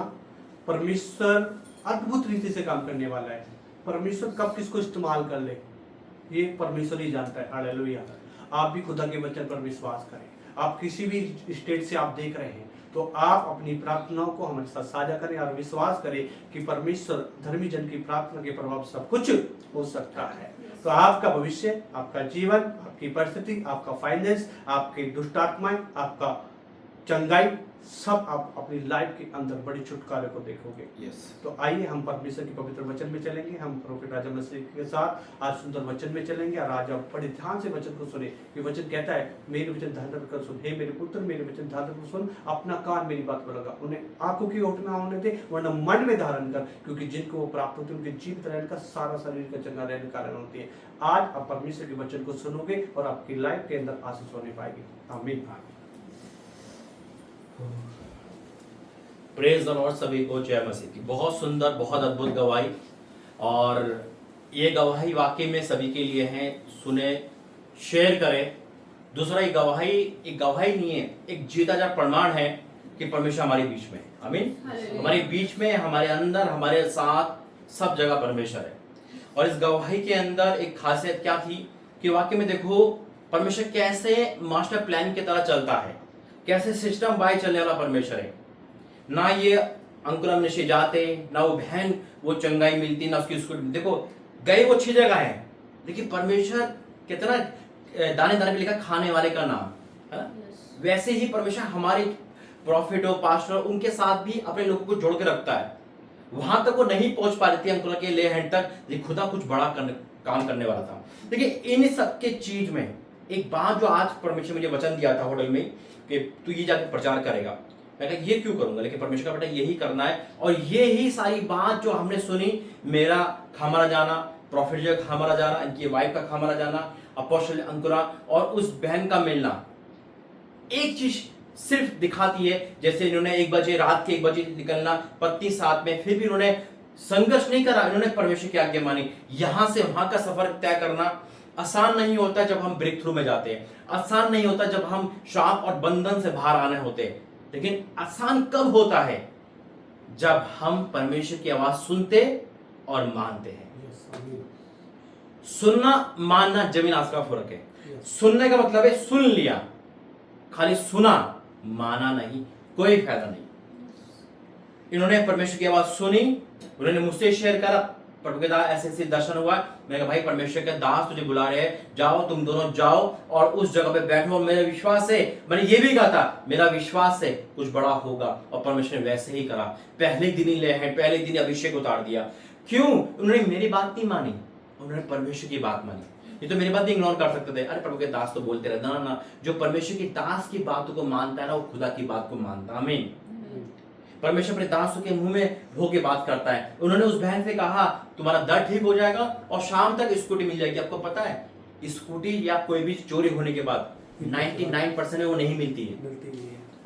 Speaker 2: परमेश्वर अद्भुत रीति से काम करने वाला है। परमेश्वर कब किसको इस्तेमाल कर ले ये परमेश्वर ही जानता है। हालेलुया। आप भी खुदा के वचन पर विश्वास करें। आप किसी भी स्टेट से आप देख रहे हैं तो आप अपनी प्रार्थनाओं को हमारे साथ साझा करें और विश्वास करें कि परमेश्वर धर्मी जन की प्रार्थना के प्रभाव सब कुछ हो सकता है। तो आपका भविष्य, आपका जीवन, आपकी परिस्थिति, आपका फाइनेंस, आपकी दुष्ट आत्माएं, आपका चंगाई, सब आप अपनी लाइफ के अंदर बड़ी छुटकारे को देखोगे। तो आइए हम परमेश्वर के पवित्र वचन में चलेंगे। हम प्रोफेट राजा मसीह के साथ आज सुंदर वचन में चलेंगे। और आज आप बड़े ध्यान से वचन को सुने। ये वचन कहता है मेरे वचन ध्यान रखकर सुन, हे मेरे पुत्र मेरे वचन ध्यान रखकर सुन, अपना कान मेरी बात पर लगा, उन्हें आंखों की ओट ना होने दे वरना मन में धारण कर, क्योंकि जिनको वो प्राप्त होती है उनके जीवित रहने का सारा शरीर का चंगा रहने कारण होती है। आज आप परमेश्वर के वचन को सुनोगे और आपकी लाइफ के अंदर आशीष होने पाएगी। आमीन।
Speaker 1: Praise the Lord. सभी को जय मसीह की। बहुत सुंदर, बहुत अद्भुत गवाही, और ये गवाही वाकई में सभी के लिए है। सुने, शेयर करें। दूसरा, ये गवाही नहीं है, एक जीता जा प्रमाण है कि परमेश्वर हमारे बीच में है। आमीन। हमारे बीच में, हमारे अंदर, हमारे साथ सब जगह परमेश्वर है। और इस गवाही के अंदर एक खासियत क्या थी कि वाकई में देखो परमेश्वर कैसे मास्टर प्लान की तरह चलता है, कैसे सिस्टम बाय चलने वाला परमेश्वर है। ना ये अंकुर नशे जाते, ना वो बहन वो चंगाई मिलती, ना उसकी स्कूल। देखो गए वो अच्छी जगह है, लेकिन परमेश्वर कितना दाने दाने पे लिखा खाने वाले का नाम है ना। वैसे ही परमेश्वर हमारे प्रॉफिट हो पास्टर उनके साथ भी अपने लोगों को जोड़ के रखता है। वहां तक वो नहीं पहुंच पा रही थी अंकुर के ले हैंड तक, लेकिन खुदा कुछ बड़ा काम करने वाला था। देखिए इन सब के चीज में एक बात जो आज परमेश्वर मुझे वचन दिया था होटल में कि तू ये जाके प्रचार करेगा, मैं कहा ये क्यों करूंगा, लेकिन परमेश्वर का बेटा यही करना है। और ये ही सारी बात जो हमने सुनी, मेरा खामरा जाना, प्रॉफिट जो खामरा जाना, इनकी वाइफ का खामरा जाना, अपोस्टल अंकुरा और उस बहन का मिलना, एक चीज सिर्फ दिखाती है। जैसे इन्होंने 1 बजे रात के 1 बजे निकलना, पत्नी साथ में, फिर भी इन्होंने संघर्ष नहीं करा, इन्होंने परमेश्वर की आज्ञा मानी। यहां से वहां का सफर तय करना आसान नहीं होता जब हम ब्रेक थ्रू में जाते हैं, आसान नहीं होता जब हम श्राप और बंधन से बाहर आने होते हैं, लेकिन आसान कब होता है जब हम परमेश्वर की आवाज सुनते और मानते हैं। सुनना मानना जमीन आसमान का फर्क है। सुनने का मतलब है सुन लिया, खाली सुना, माना नहीं, कोई फायदा नहीं। इन्होंने परमेश्वर की आवाज सुनी, उन्होंने मुझसे शेयर करा, प्रभु के दास ऐसे ऐसे दर्शन हुआ। मैंने कहा भाई परमेश्वर के दास तुझे बुला रहे हैं, जाओ तुम दोनों जाओ और उस जगह पे बैठो। मेरा विश्वास है, मैंने ये भी कहा था मेरा विश्वास है कुछ बड़ा होगा, और परमेश्वर ने वैसे ही करा। पहले दिन ही ले हैं, पहले दिन अभिषेक उतार दिया। क्यों? उन्होंने मेरी बात नहीं मानी, उन्होंने परमेश्वर की बात मानी। ये तो मेरी बात नहीं इग्नोर कर सकते थे, अरे प्रभु के दास तो बोलते रहते ना, ना जो परमेश्वर की दास की बातों को मानता है ना, वो खुदा की बात को मानता है। आमीन। परमेश्वर अपने दासों के मुंह में हो के बात करता है। उन्होंने उस बहन से कहा तुम्हारा दर्द ठीक हो जाएगा और शाम तक स्कूटी मिल जाएगी। आपको पता है स्कूटी या कोई भी चोरी होने के बाद 99% में वो नहीं मिलती है,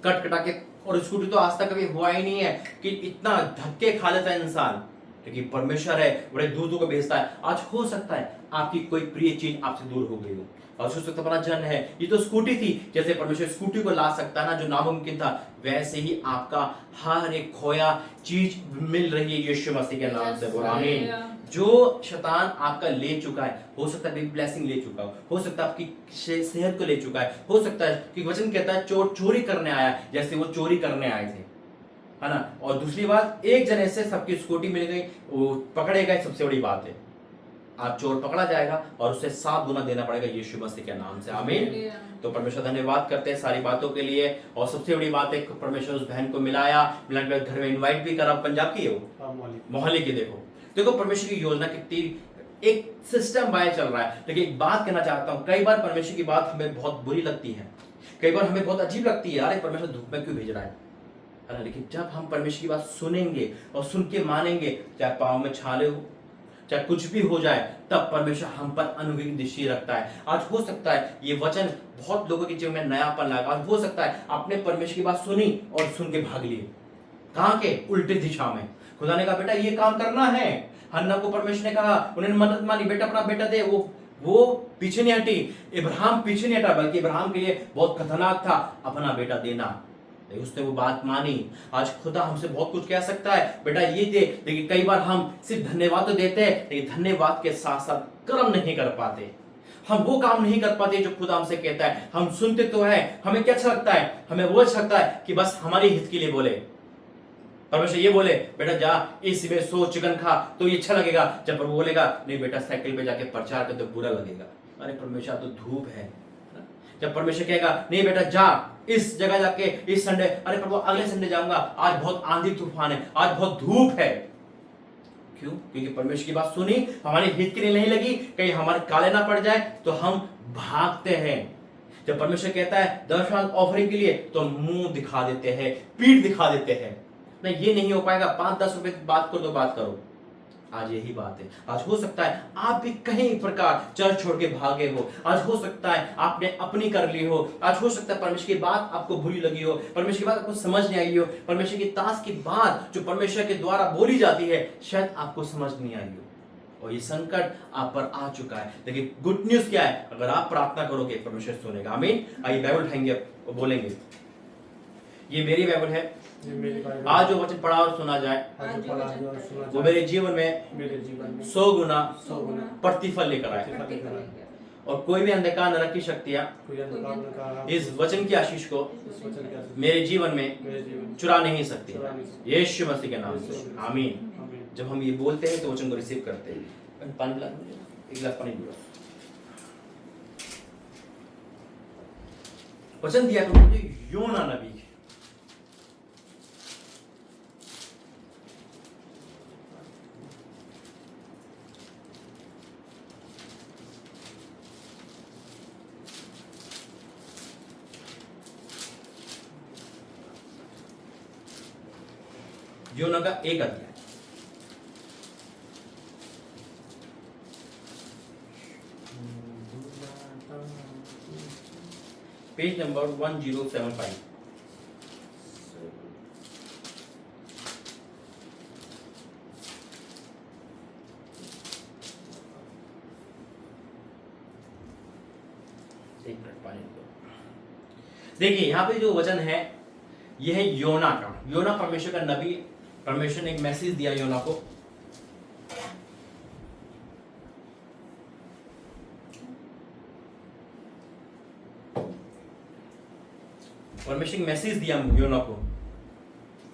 Speaker 1: कट कटा के। और स्कूटी तो आज तक कभी हुआ ही नहीं है कि इतना धक्के खा लेता है इंसान, लेकिन परमेश्वर है बड़े दूर दूर को भेजता है। आज हो सकता है आपकी कोई प्रिय चीज आपसे दूर हो गई हो, और हो सकता अपना जन है, ये तो स्कूटी थी, जैसे परमेश्वर स्कूटी को ला सकता है ना जो नामुमकिन था, वैसे ही आपका हर एक खोया चीज मिल रही है यीशु मसीह के नाम से। आमीन। जो शैतान आपका ले चुका है, हो सकता है बिग ब्लेसिंग ले चुका हो सकता है आपकी सेहत को ले चुका है सकता है कि वचन कहता है चोर चोरी करने आया, जैसे वो चोरी करने आए थे, है ना। और दूसरी बात, एक जने से सबकी स्कूटी मिल गई, वो पकड़े गए, सबसे बड़ी बात है आज चोर पकड़ा जाएगा और उसे 7 गुना देना पड़ेगा यीशु मसीह के नाम से। आमीन। तो परमेश्वर धन्यवाद करते हैं सारी बातों के लिए। और सबसे बड़ी बात है परमेश्वर उस बहन को मिलाया, मिलाने के बाद घर में इनवाइट भी करा। पंजाब की है वो, मोहल्ले की। देखो परमेश्वर की योजना कितनी एक सिस्टम बाय चल रहा है। लेकिन एक बात कहना चाहता हूँ, कई बार परमेश्वर की बात हमें बहुत बुरी लगती है, कई बार हमें बहुत अजीब लगती है, यार परमेश्वर धूप में क्यों भेज रहा है ना। लेकिन जब हम परमेश्वर की बात सुनेंगे और सुन के मानेंगे, चाहे पाँव में छाले हो, चाहे कुछ भी हो जाए, तब परमेश्वर हम पर अनुग्रह की दृष्टि रखता है। आज हो सकता है ये वचन बहुत लोगों के जीवन में नयापन लाएगा। आज हो सकता है आपने परमेश्वर की बात सुनी और सुन के भाग लिए, कहां के उल्टे दिशा में। खुदा ने कहा बेटा ये काम करना है। हन्ना को परमेश्वर ने कहा, उन्होंने मदद मानी, बेटा अपना बेटा दे। वो पीछे नहीं हटी, इब्राहिम पीछे नहीं हटा, बल्कि इब्राहिम के लिए बहुत खतरनाक था अपना बेटा देना, उसने वो बात मानी। आज खुदा हमसे बहुत कुछ कह सकता है, बेटा ये दे, लेकिन कई बार हम सिर्फ धन्यवाद तो देते हैं, लेकिन धन्यवाद के साथ साथ कर्म नहीं कर पाते। हम वो काम नहीं कर पाते जो खुदा हमसे कहता है। हम सुनते तो है, हमें क्या अच्छा लगता है, हमें वो अच्छा लगता है कि बस हमारे हित के लिए बोले। परमेश्वर ये बोले बेटा जा इसमें 100 चिकन खा, तो ये अच्छा लगेगा। जब प्रभु बोलेगा नहीं बेटा साइकिल पे जाके प्रचार कर, तो बुरा लगेगा। अरे परमेश्वर तो धूप है। जब परमेश्वर कहेगा नहीं बेटा जा इस जगह जाके इस संडे, अरे प्रभु अगले संडे जाऊंगा, आज बहुत आंधी तूफान है, आज बहुत धूप है। क्यों? क्योंकि परमेश्वर की बात सुनी, हमारे हित के लिए नहीं लगी, कहीं हमारे काले ना पड़ जाए तो हम भागते हैं। जब परमेश्वर कहता है 10 ऑफरिंग के लिए, तो मुंह दिखा देते हैं, पीठ दिखा देते हैं, नहीं ये नहीं हो पाएगा, 5-10 रुपए की बात करो तो बात करो। आज यही बात है। आज हो सकता है आप भी कहीं प्रकार चर्च छोड़ के भागे हो, आज हो सकता है आपने अपनी कर ली हो, आज हो सकता है परमेश्वर की बात आपको बुरी लगी हो, परमेश्वर की बात आपको समझ नहीं आई हो, परमेश्वर की दास की बात जो परमेश्वर के द्वारा बोली जाती है शायद आपको समझ नहीं आई हो, और ये संकट आप पर आ चुका है। लेकिन गुड न्यूज क्या है, अगर आप प्रार्थना करोगे परमेश्वर सुनेगा। आमीन। आइए बाइबल उठाएंगे और बोलेंगे। ये मेरी बाइबल है, आज जो वचन पढ़ा और सुना जाए वो मेरे जीवन में 100 गुना प्रतिफल लेकर आए। और कोई भी अंधकार नरक की शक्तियां
Speaker 2: कोई अंधकार न कहा
Speaker 1: इस वचन की आशीष को
Speaker 2: इस वचन के आशीष
Speaker 1: मेरे जीवन में
Speaker 2: मेरे जीवन
Speaker 1: चुरा नहीं सकती।
Speaker 2: चुरा नहीं सकती।
Speaker 1: यीशु मसीह के नाम से आमीन।
Speaker 2: आमीन।
Speaker 1: जब हम ये बोलते हैं तो वचन को रिसीव करते हैं। पानी पिला मुझे, एक गिलास पानी पिला। वचन दिया तो मुझे योना नबी, योना का एक अध्याय, पेज नंबर 1075। एक मिनट पानी दो। देखिए यहाँ पे जो वचन है यह है योना का। योना परमेश्वर का नबी, परमेश्वर ने एक मैसेज दिया योना को। परमेश्वर ने मैसेज दिया योना को,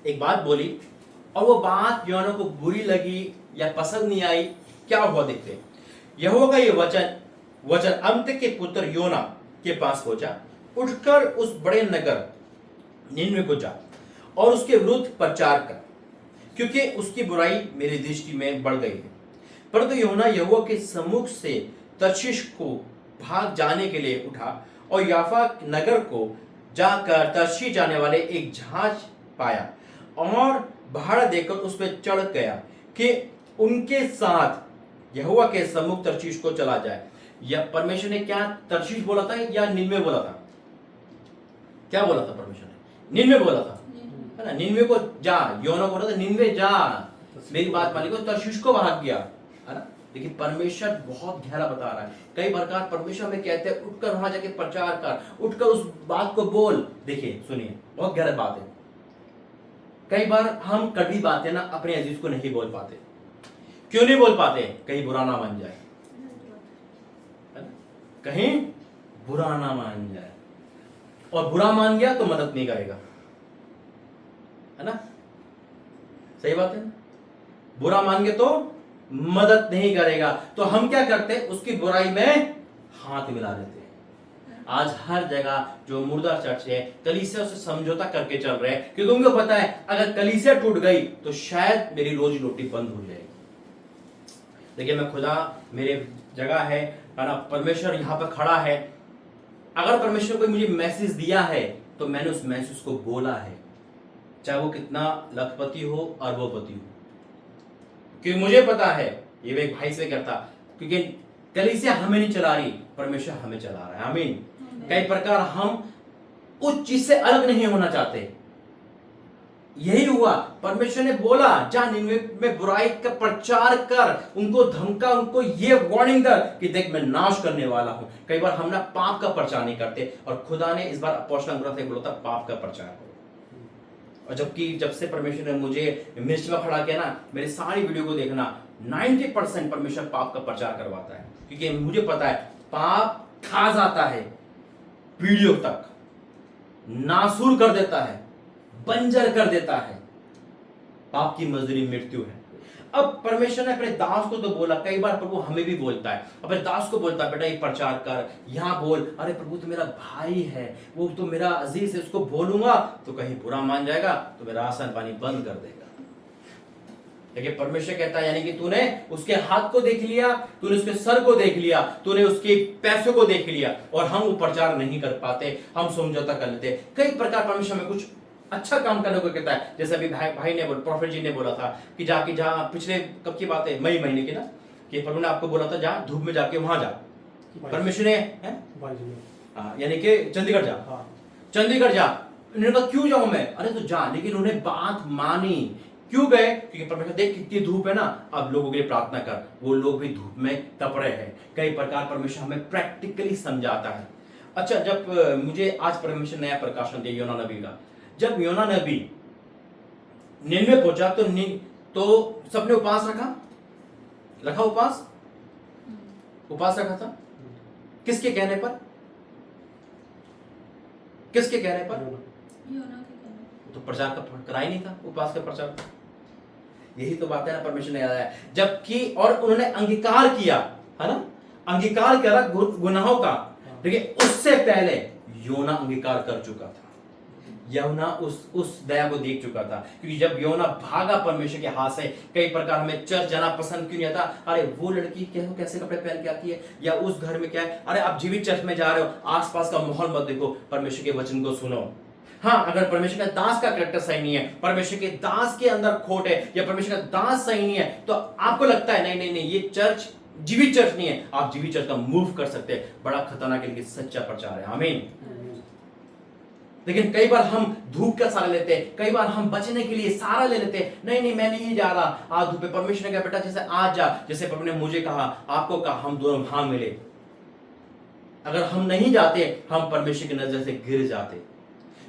Speaker 1: एक बात बोली और वो बात योना को बुरी लगी या पसंद नहीं आई। क्या हुआ देखते हैं। यहोवा का ये वचन अमित्त के पुत्र योना के पास पहुंचा, उठकर उस बड़े नगर निनवे को जा और उसके विरुद्ध प्रचार कर, क्योंकि उसकी बुराई मेरी दृष्टि में बढ़ गई है। परंतु योना यहोवा के सम्मुख से तर्शीश को भाग जाने के लिए उठा और याफा नगर को जाकर तर्शीश जाने वाले एक जहाज पाया और भाड़ा देकर उस पर चढ़ गया कि उनके साथ यहोवा के सम्मुख तर्शीश को चला जाए। या परमेश्वर ने क्या तर्शीश बोला था या निनवे बोला था? क्या बोला था परमेश्वर ने? निनवे बोला था, है ना। निनवे को जा, योना बोला था निनवे जा, मेरी बात मान लो। तर्शीश को भाग गया, है ना। लेकिन परमेश्वर बहुत गहरा बता रहा है। कई प्रकार परमेश्वर में कहते हैं उठकर वहां जाके प्रचार कर, उठकर उस बात को बोल। देखिए सुनिए, बहुत गहरा बात है। कई बार हम कड़वी बातें ना अपने अजीज को नहीं बोल पाते। क्यों नहीं बोल पाते? कहीं बुरा ना मान जाए, है ना? कहीं बुरा ना मान जाए, और बुरा मान गया तो मदद नहीं करेगा, है ना। सही बात है ना। बुरा मान गया तो मदद नहीं करेगा। तो हम क्या करते हैं? उसकी बुराई में हाथ मिला देते हैं। आज हर जगह जो मुर्दा चर्च है, कलीसिया से समझौता करके चल रहे हैं, क्योंकि उनको पता है अगर कलीसिया टूट गई तो शायद मेरी रोजी रोटी बंद हो जाएगी। देखिए मैं खुदा मेरे जगह है ना, परमेश्वर यहाँ पे खड़ा है। अगर परमेश्वर को मुझे मैसेज दिया है तो मैंने उस मैसेज को बोला है, चाहे वो कितना लखपति हो अरबोपति हो, क्योंकि मुझे पता है। ये मैं एक भाई से कहता, क्योंकि कलीसिया हमें नहीं चला रही, परमेश्वर हमें चला रहा है। आमीन। कई प्रकार हम उस चीज से अलग नहीं होना चाहते। यही हुआ, परमेश्वर ने बोला जा निनवे में बुराई का प्रचार कर, उनको धमका, उनको ये वार्निंग दे कि देख मैं नाश करने वाला हूं। कई बार हम ना पाप का प्रचार नहीं करते, और खुदा ने इस बार अपोस्तल बोला था पाप का प्रचार करो। और जब से परमेश्वर ने मुझे मिनिस्ट्री में खड़ा किया ना, मेरी सारी वीडियो को देखना, 90% परमेश्वर पाप का प्रचार करवाता है, क्योंकि मुझे पता है पाप खा जाता है, पीढ़ियों तक नासूर कर देता है, बंजर कर देता है। पाप की मजदूरी मृत्यु है। अब परमेश्वर ने अपने दास को तो बोला, कई बार प्रभु हमें भी बोलता है, अपने दास को बोलता है बेटा ये प्रचार कर, यहाँ बोल। अरे प्रभु तो मेरा भाई है, वो तो मेरा अजीज है, उसको बोलूंगा तो कहीं बुरा मान जाएगा तो मेरा राशन पानी बंद कर देगा। लेकिन परमेश्वर कहता है यानी कि तूने उसके हाथ को देख लिया, तूने उसके सर को देख लिया, तूने उसके पैसों को देख लिया, और हम वो प्रचार नहीं कर पाते, हम समझौता कर लेते। कई प्रकार परमेश्वर में कुछ अच्छा काम करने को कहता है। जैसे अभी भाई ने बोला, प्रॉफिट जी ने बोला था कि जाके जहाँ पिछले कब की बात है, मई महीने की ना, कि प्रभु ने आपको बोला था जा धूप में जाके वहां जा। परमेश्वर ने यानी कि चंडीगढ़ जा, चंडीगढ़ जा। उन्होंने कहा क्यों जाऊं मैं? अरे तो जा। लेकिन उन्हें बात मानी। क्यों गए? क्योंकि परमेश्वर देख कितनी धूप है ना, अब लोगों के लिए प्रार्थना कर। वो लोग भी धूप में तप रहे हैं। कई प्रकार परमेश्वर हमें प्रैक्टिकली समझाता है। अच्छा, जब मुझे आज परमेश्वर नया प्रकाशन दिया योना नबी का, जब योना नबी निनवे पहुंचा तो सबने उपवास रखा, उपवास रखा था। किसके कहने पर? किसके कहने पर?
Speaker 3: योना के कहने
Speaker 1: तो प्रचार का करा ही नहीं था, उपवास का प्रचार। यही तो बात है ना, परमेश्वर ने याद आया जबकि, और उन्होंने अंगीकार किया, है ना, अंगीकार करा गुनाहों का। देखिए उससे पहले योना अंगीकार कर चुका था, योना उस दया को देख चुका था। क्योंकि जब योना भागा परमेश्वर के हाथ से, कई प्रकार हमें चर्च जाना पसंद क्यों नहीं आता? अरे वो लड़की कैसे कपड़े पहन के आती है, या उस घर में क्या है, अरे आप जीवित चर्च में जा रहे हो, आसपास का माहौल मत देखो, परमेश्वर के वचन को सुनो। हाँ, अगर परमेश्वर का दास का कैरेक्टर सही नहीं है, परमेश्वर के दास के अंदर खोट है, या परमेश्वर का दास सही नहीं है, तो आपको लगता है नहीं ये चर्च जीवित चर्च नहीं है, आप जीवित चर्च का मूव कर सकते हैं। बड़ा खतरनाक है, लेकिन सच्चा प्रचार है। आमीन। लेकिन कई बार हम धूप का सहारा लेते हैं, कई बार हम बचने के लिए सहारा ले लेते हैं, नहीं मैं नहीं जा रहा आज धूप पे। परमेश्वर ने कहा बेटा जैसे आज जा, जैसे प्रभु ने मुझे कहा, आपको कहा, हम दोनों वहां मिले। अगर हम नहीं जाते, हम परमेश्वर की नजर से गिर जाते।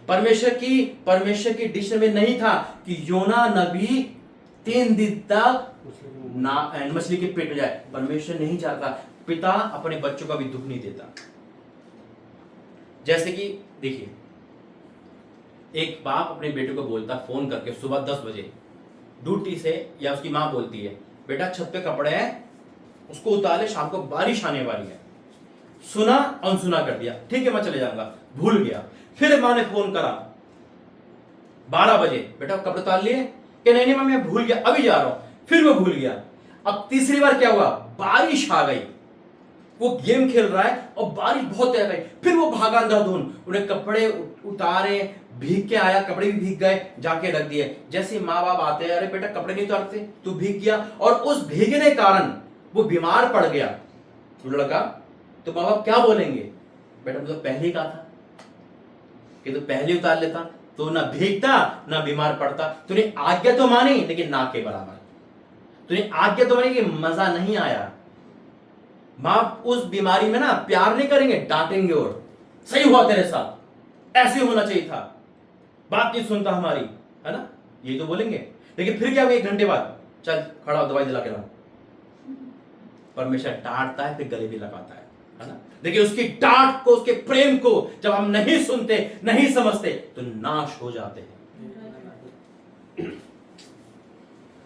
Speaker 1: परमेश्वर की डिक्शनरी में नहीं था कि योना नबी 3 दिन तक मछली के पेट में जाए। परमेश्वर नहीं चाहता, पिता अपने बच्चों का भी दुख नहीं देता। जैसे कि देखिए, एक बाप अपने बेटे को बोलता फोन करके सुबह 10 बजे ड्यूटी से, या उसकी मां बोलती है बेटा छत पे कपड़े हैं, उसको उतार ले, शाम को बारिश आने वाली है। सुना अनसुना कर दिया, ठीक है मैं चले जाऊंगा, भूल गया। फिर मां ने फोन करा 12 बजे, बेटा कपड़े उतार लिए? कि नहीं मम्मी मैं भूल गया, अभी जा रहा हूं। फिर वो भूल गया। अब तीसरी बार क्या हुआ, बारिश आ गई, वो गेम खेल रहा है और बारिश बहुत तेज आई। फिर वो भागा अंधाधुंध, उन्हें कपड़े उतारे, भीग के आया, कपड़े भी भीग गए, जाके रख दिए। जैसे माँ बाप आते हैं, अरे बेटा कपड़े नहीं उतारते, तू भीग गया, और उस भीगने कारण वो बीमार पड़ गया लड़का, तो माँ बाप क्या बोलेंगे? बेटा मुझे तो पहले ही कहा था कि तू पहले उतार लेता, तो ना भीगता ना बीमार पड़ता। तूने आज्ञा तो मानी, लेकिन ना के बराबर। तूने आज्ञा तो मानी कि मजा नहीं आया। मां उस बीमारी में ना प्यार नहीं करेंगे, डांटेंगे, और सही हुआ तेरे साथ, ऐसे होना चाहिए था, बात नहीं सुनता हमारी, है ना, ये तो बोलेंगे। लेकिन फिर क्या हुआ, 1 घंटे बाद, चल खड़ा हो, दवाई दिला के लाओ। परमेश्वर डांटता है, फिर गले भी लगाता है ना। देखिए उसकी डांट को, उसके प्रेम को जब हम नहीं सुनते, नहीं समझते, तो नाश हो जाते हैं।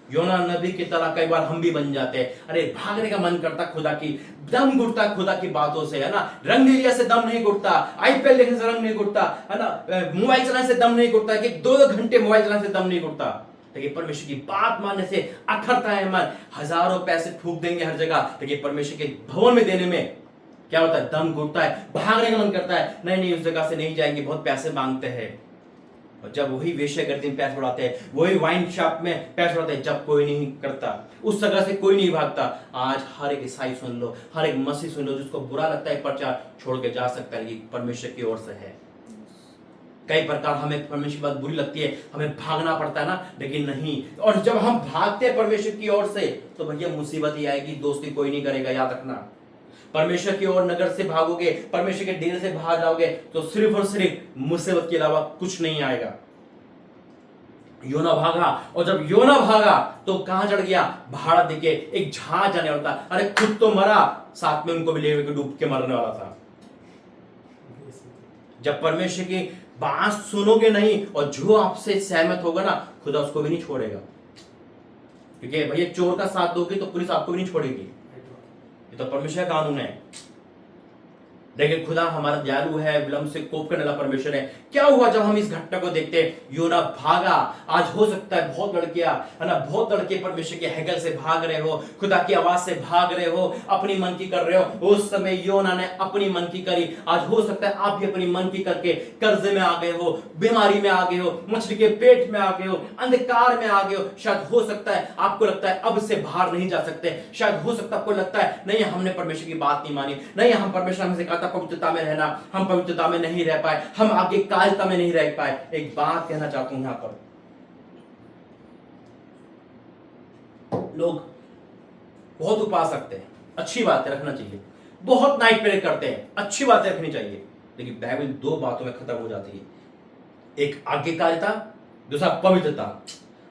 Speaker 1: योना नबी की तरह कई बार हम भी बन जाते हैं। अरे भागने का मन करता खुदा की, दम घुटता खुदा की बातों से, है ना। रंग लिया से दम नहीं घुटता, आईपीएल देखने से रंग नहीं घुटता, है ना, मोबाइल चलाने से दम नहीं घुटता, कि 2 घंटे मोबाइल चलाने से दम नहीं घुटता। लेकिन परमेश्वर की बात मानने से अखरता है मन। हजारों पैसे फूक देंगे हर जगह, लेकिन परमेश्वर के भवन में देने में क्या होता है, दम घुटता है, भागने का मन करता है, नहीं उस जगह से नहीं जाएंगे, बहुत पैसे मांगते हैं। और जब वही वेश्यागृह में पैसे उड़ाते हैं, वही वाइन शॉप में पैसे उड़ाते हैं, जब कोई नहीं करता, उस जगह से कोई नहीं भागता। आज हर एक ईसाई सुन लो, हर एक मसीह सुन लो, जिसको बुरा लगता है प्रचार छोड़ के जा सकता है, लेकिन परमेश्वर की ओर से है। कई प्रकार हमें परमेश्वर की बात बुरी लगती है, हमें भागना पड़ता है ना, लेकिन नहीं। और जब हम भागते हैं परमेश्वर की ओर से, तो भैया मुसीबत ही आएगी, दोस्ती कोई नहीं करेगा, याद रखना। परमेश्वर की ओर नगर से भागोगे, परमेश्वर के डेरे से भाग जाओगे, तो सिर्फ और सिर्फ मुसीबत के अलावा कुछ नहीं आएगा। योना भागा, और जब योना भागा तो कहां चढ़ गया, भाड़ा देके एक जहाज जाने वाला था। अरे खुद तो मरा, साथ में उनको भी ले डूब के मरने वाला था। जब परमेश्वर की बात सुनोगे नहीं, और जो आपसे सहमत होगा ना, खुदा उसको भी नहीं छोड़ेगा। क्योंकि भैया चोर का साथ दोगे तो पुलिस आपको भी नहीं छोड़ेगी, ये तो परमेश्वर का कानून है। देखिए खुदा हमारा दयालु है, विलंब से कोप करने वाला परमेश्वर है। क्या हुआ जब हम इस घटना को देखते हैं, योना भागा। आज हो सकता है बहुत लड़कियां, है ना, बहुत लड़के परमेश्वर के हैगल से भाग रहे हो, खुदा की आवाज से भाग रहे हो, अपनी मन की कर रहे हो। उस समय योना ने अपनी मन की करी। आज हो सकता है आप भी अपनी मन की करके कर्जे में आ गए हो, बीमारी में आ गए हो, मछली के पेट में आ गए हो, अंधकार में आ गए हो। शायद हो सकता है आपको लगता है अब से बाहर नहीं जा सकते। शायद हो सकता है आपको लगता है नहीं हमने परमेश्वर की बात नहीं मानी, नहीं हम परमेश्वर हमसे कहा पवित्रता में रहना, हम पवित्रता में नहीं रह पाए, हम आगे कायरता में नहीं रह पाए। एक बात कहना चाहता हूं यहां पर, लोग बहुत उपवास रखते हैं, अच्छी बात है, रखना चाहिए। बहुत नाइट प्रेयर करते हैं, अच्छी बातें रखनी चाहिए, लेकिन बाइबल 2 बातों में खत्म हो जाती है। एक आज्ञाकारिता, दूसरा पवित्रता।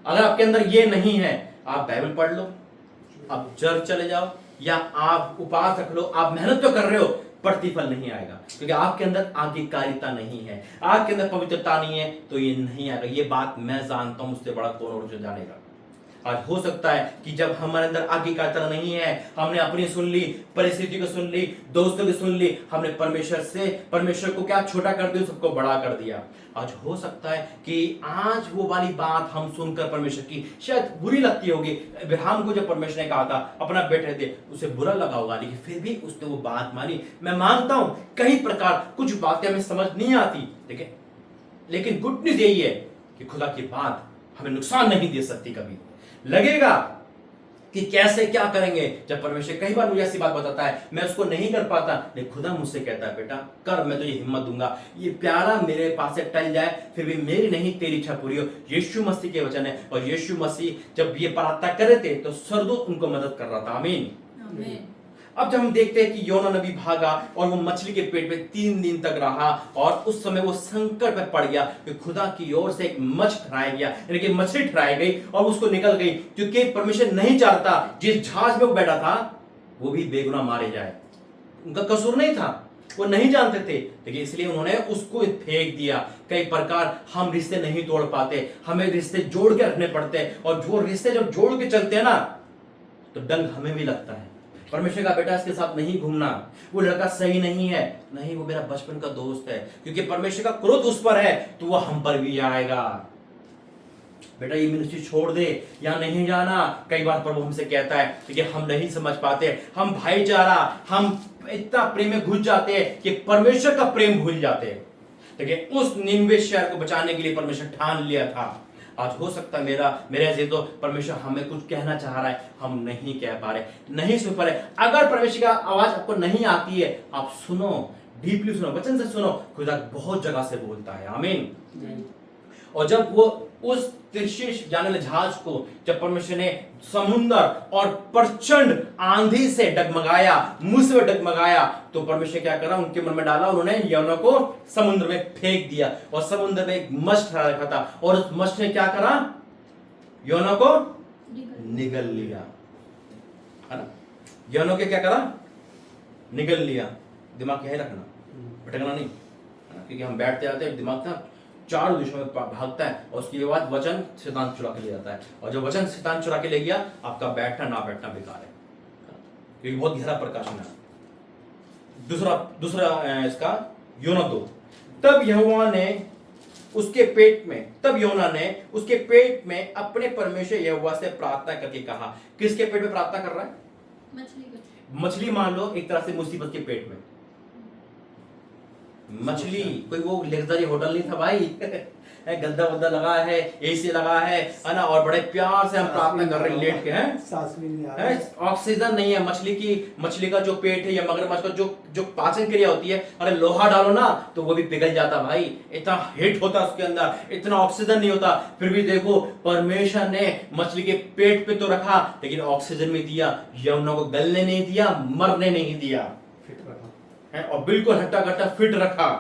Speaker 1: अगर आपके अंदर ये नहीं है, आप बाइबल पढ़ लो, आप चर्च चले जाओ, या आप उपवास रख लो, आप मेहनत तो कर रहे हो, प्रतिफल नहीं आएगा, क्योंकि आपके अंदर आज्ञाकारिता नहीं है, आपके अंदर पवित्रता नहीं है, तो ये नहीं आएगा। ये बात मैं जानता हूं, उससे बड़ा कौन और जो जानेगा। आज हो सकता है कि जब हमारे अंदर आज्ञाकारिता नहीं है, हमने अपनी सुन ली, परिस्थिति को सुन ली, दोस्तों की सुन ली, हमने परमेश्वर को क्या छोटा कर दिया, सबको बड़ा कर दिया। आज हो सकता है कि आज वो वाली बात हम सुनकर परमेश्वर की शायद बुरी लगती होगी। अब्राहम को जब परमेश्वर ने कहा था अपना बेटे दे, उसे बुरा लगा होगा, लेकिन फिर भी उसने वो बात मानी। मैं मानता हूं कई प्रकार कुछ बातें हमें समझ नहीं आती, लेकिन गुड न्यूज यही है कि खुदा की बात हमें नुकसान नहीं दे सकती। कभी लगेगा कि कैसे क्या करेंगे, जब परमेश्वर कई बार मुझे ऐसी बात बताता है, मैं उसको नहीं कर पाता, लेकिन खुदा मुझसे कहता है बेटा कर, मैं तुझे हिम्मत दूंगा। ये प्यारा मेरे पास से टल जाए, फिर भी मेरी नहीं तेरी इच्छा पूरी हो। यीशु मसीह के वचन है, और यीशु मसीह जब ये प्रार्थना कर रहे थे तो स्वर्गदूत उनको मदद कर रहा था। आमीन। अब जब हम देखते हैं कि योना नबी भागा और वो मछली के पेट में 3 दिन तक रहा, और उस समय वो संकट में पड़ गया कि खुदा की ओर से एक मछली ठहराया गया, यानी कि मछली ठहराई गई और उसको निकल गई, क्योंकि परमेश्वर नहीं चाहता जिस जहाज में वो बैठा था वो भी बेगुनाह मारे जाए। उनका कसूर नहीं था, वो नहीं जानते थे, लेकिन इसलिए उन्होंने उसको फेंक दिया। कई प्रकार हम रिश्ते नहीं तोड़ पाते, हमें रिश्ते जोड़ के रखने पड़ते हैं, और जो रिश्ते जब जोड़ के चलते हैं ना, तो डंग हमें भी लगता है। परमेश्वर का बेटा इसके साथ नहीं घूमना, वो लड़का सही नहीं है, नहीं वो मेरा बचपन का दोस्त है, क्योंकि परमेश्वर का क्रोध उस पर है तो वो हम पर भी आएगा। बेटा ये मिनिस्ट्री छोड़ दे या नहीं जाना, कई बार प्रभु हमसे कहता है, लेकिन हम नहीं समझ पाते। हम भाईचारा, हम इतना प्रेम में घुस जाते हैं कि परमेश्वर का प्रेम भूल जाते हैं। लेकिन उस निनवे शहर को बचाने के लिए परमेश्वर ठान लिया था। आज हो सकता है मेरे ऐसे तो परमेश्वर हमें कुछ कहना चाह रहा है, हम नहीं कह पा रहे, नहीं सुन पा रहे। अगर परमेश्वर का आवाज आपको नहीं आती है, आप सुनो, डीपली सुनो, वचन से सुनो, खुदा बहुत जगह से बोलता है। आमीन। और जब वो उस तिर्शीश जाने वाले जहाज को जब परमेश्वर ने समुद्र और प्रचंड आंधी से डगमगाया, मुंह से डगमगाया, तो परमेश्वर क्या करा, उनके मन में डाला, उन्होंने योना को समुद्र में फेंक दिया, और समुद्र में एक मछली ठहरा रखा था, और उस मछली ने क्या करा, योना को निगल लिया, है ना। योना के क्या करा, निगल लिया। दिमाग यही रखना, भटकना नहीं, है ना, क्योंकि हम बैठते जाते हैं, दिमाग ना 4 दिशा में भागता है, और उसके बाद वचन शैतान चुरा के ले जाता है, और जब वचन शैतान चुरा के ले गया, आपका बैठना ना बैठना बेकार है, क्योंकि बहुत गहरा प्रकाशन है। दूसरा इसका योना 2। तब योना ने उसके पेट में अपने परमेश्वर यहोवा से प्रार्थना करके कहा। किसके पेट में प्रार्थना कर रहा है? मछली मान लो एक तरह से मुसीबत के पेट में। मछली कोई वो लग्जरी होटल नहीं था भाई गद्दा वद्दा लगा है, एसी लगा है ना, और बड़े प्यार से हम प्रार्थना कर रहे हैं लेट के, हैं ऑक्सीजन नहीं है। मछली का जो पेट है या मगरमच्छ का जो पाचन क्रिया होती है, अरे लोहा डालो ना तो वो भी पिघल जाता भाई, इतना हीट होता उसके अंदर, इतना ऑक्सीजन नहीं होता। फिर भी देखो परमेश्वर ने मछली के पेट पे तो रखा, लेकिन ऑक्सीजन में दिया, यमुना को गलने नहीं दिया, मरने नहीं दिया, और बिल्कुल हट्टा कट्टा फिट रखा।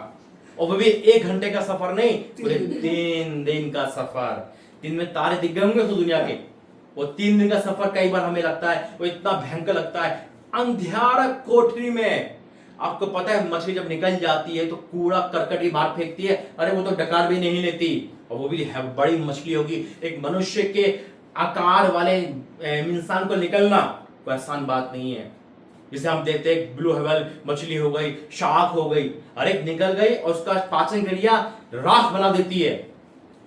Speaker 1: और वो भी 1 घंटे का सफर नहीं, पूरे 3 दिन का सफर। 3 में तारे दिख गए होंगे तो दुनिया के, वो 3 दिन का सफर कई बार हमें लगता है वो इतना भयंकर लगता है। अंधियारा कोठरी में, आपको पता है मछली जब निकल जाती है तो कूड़ा करकट ही बाहर फेंकती है, अरे वो तो डकार भी नहीं लेती, और वो भी बड़ी मछली होगी। एक मनुष्य के आकार वाले इंसान को निकलना कोई आसान बात नहीं है। जिसे हम देखते हैं ब्लू हेवल मछली हो गई, शार्क हो गई, अरे निकल गई और उसका पाचन क्रिया राख बना देती है,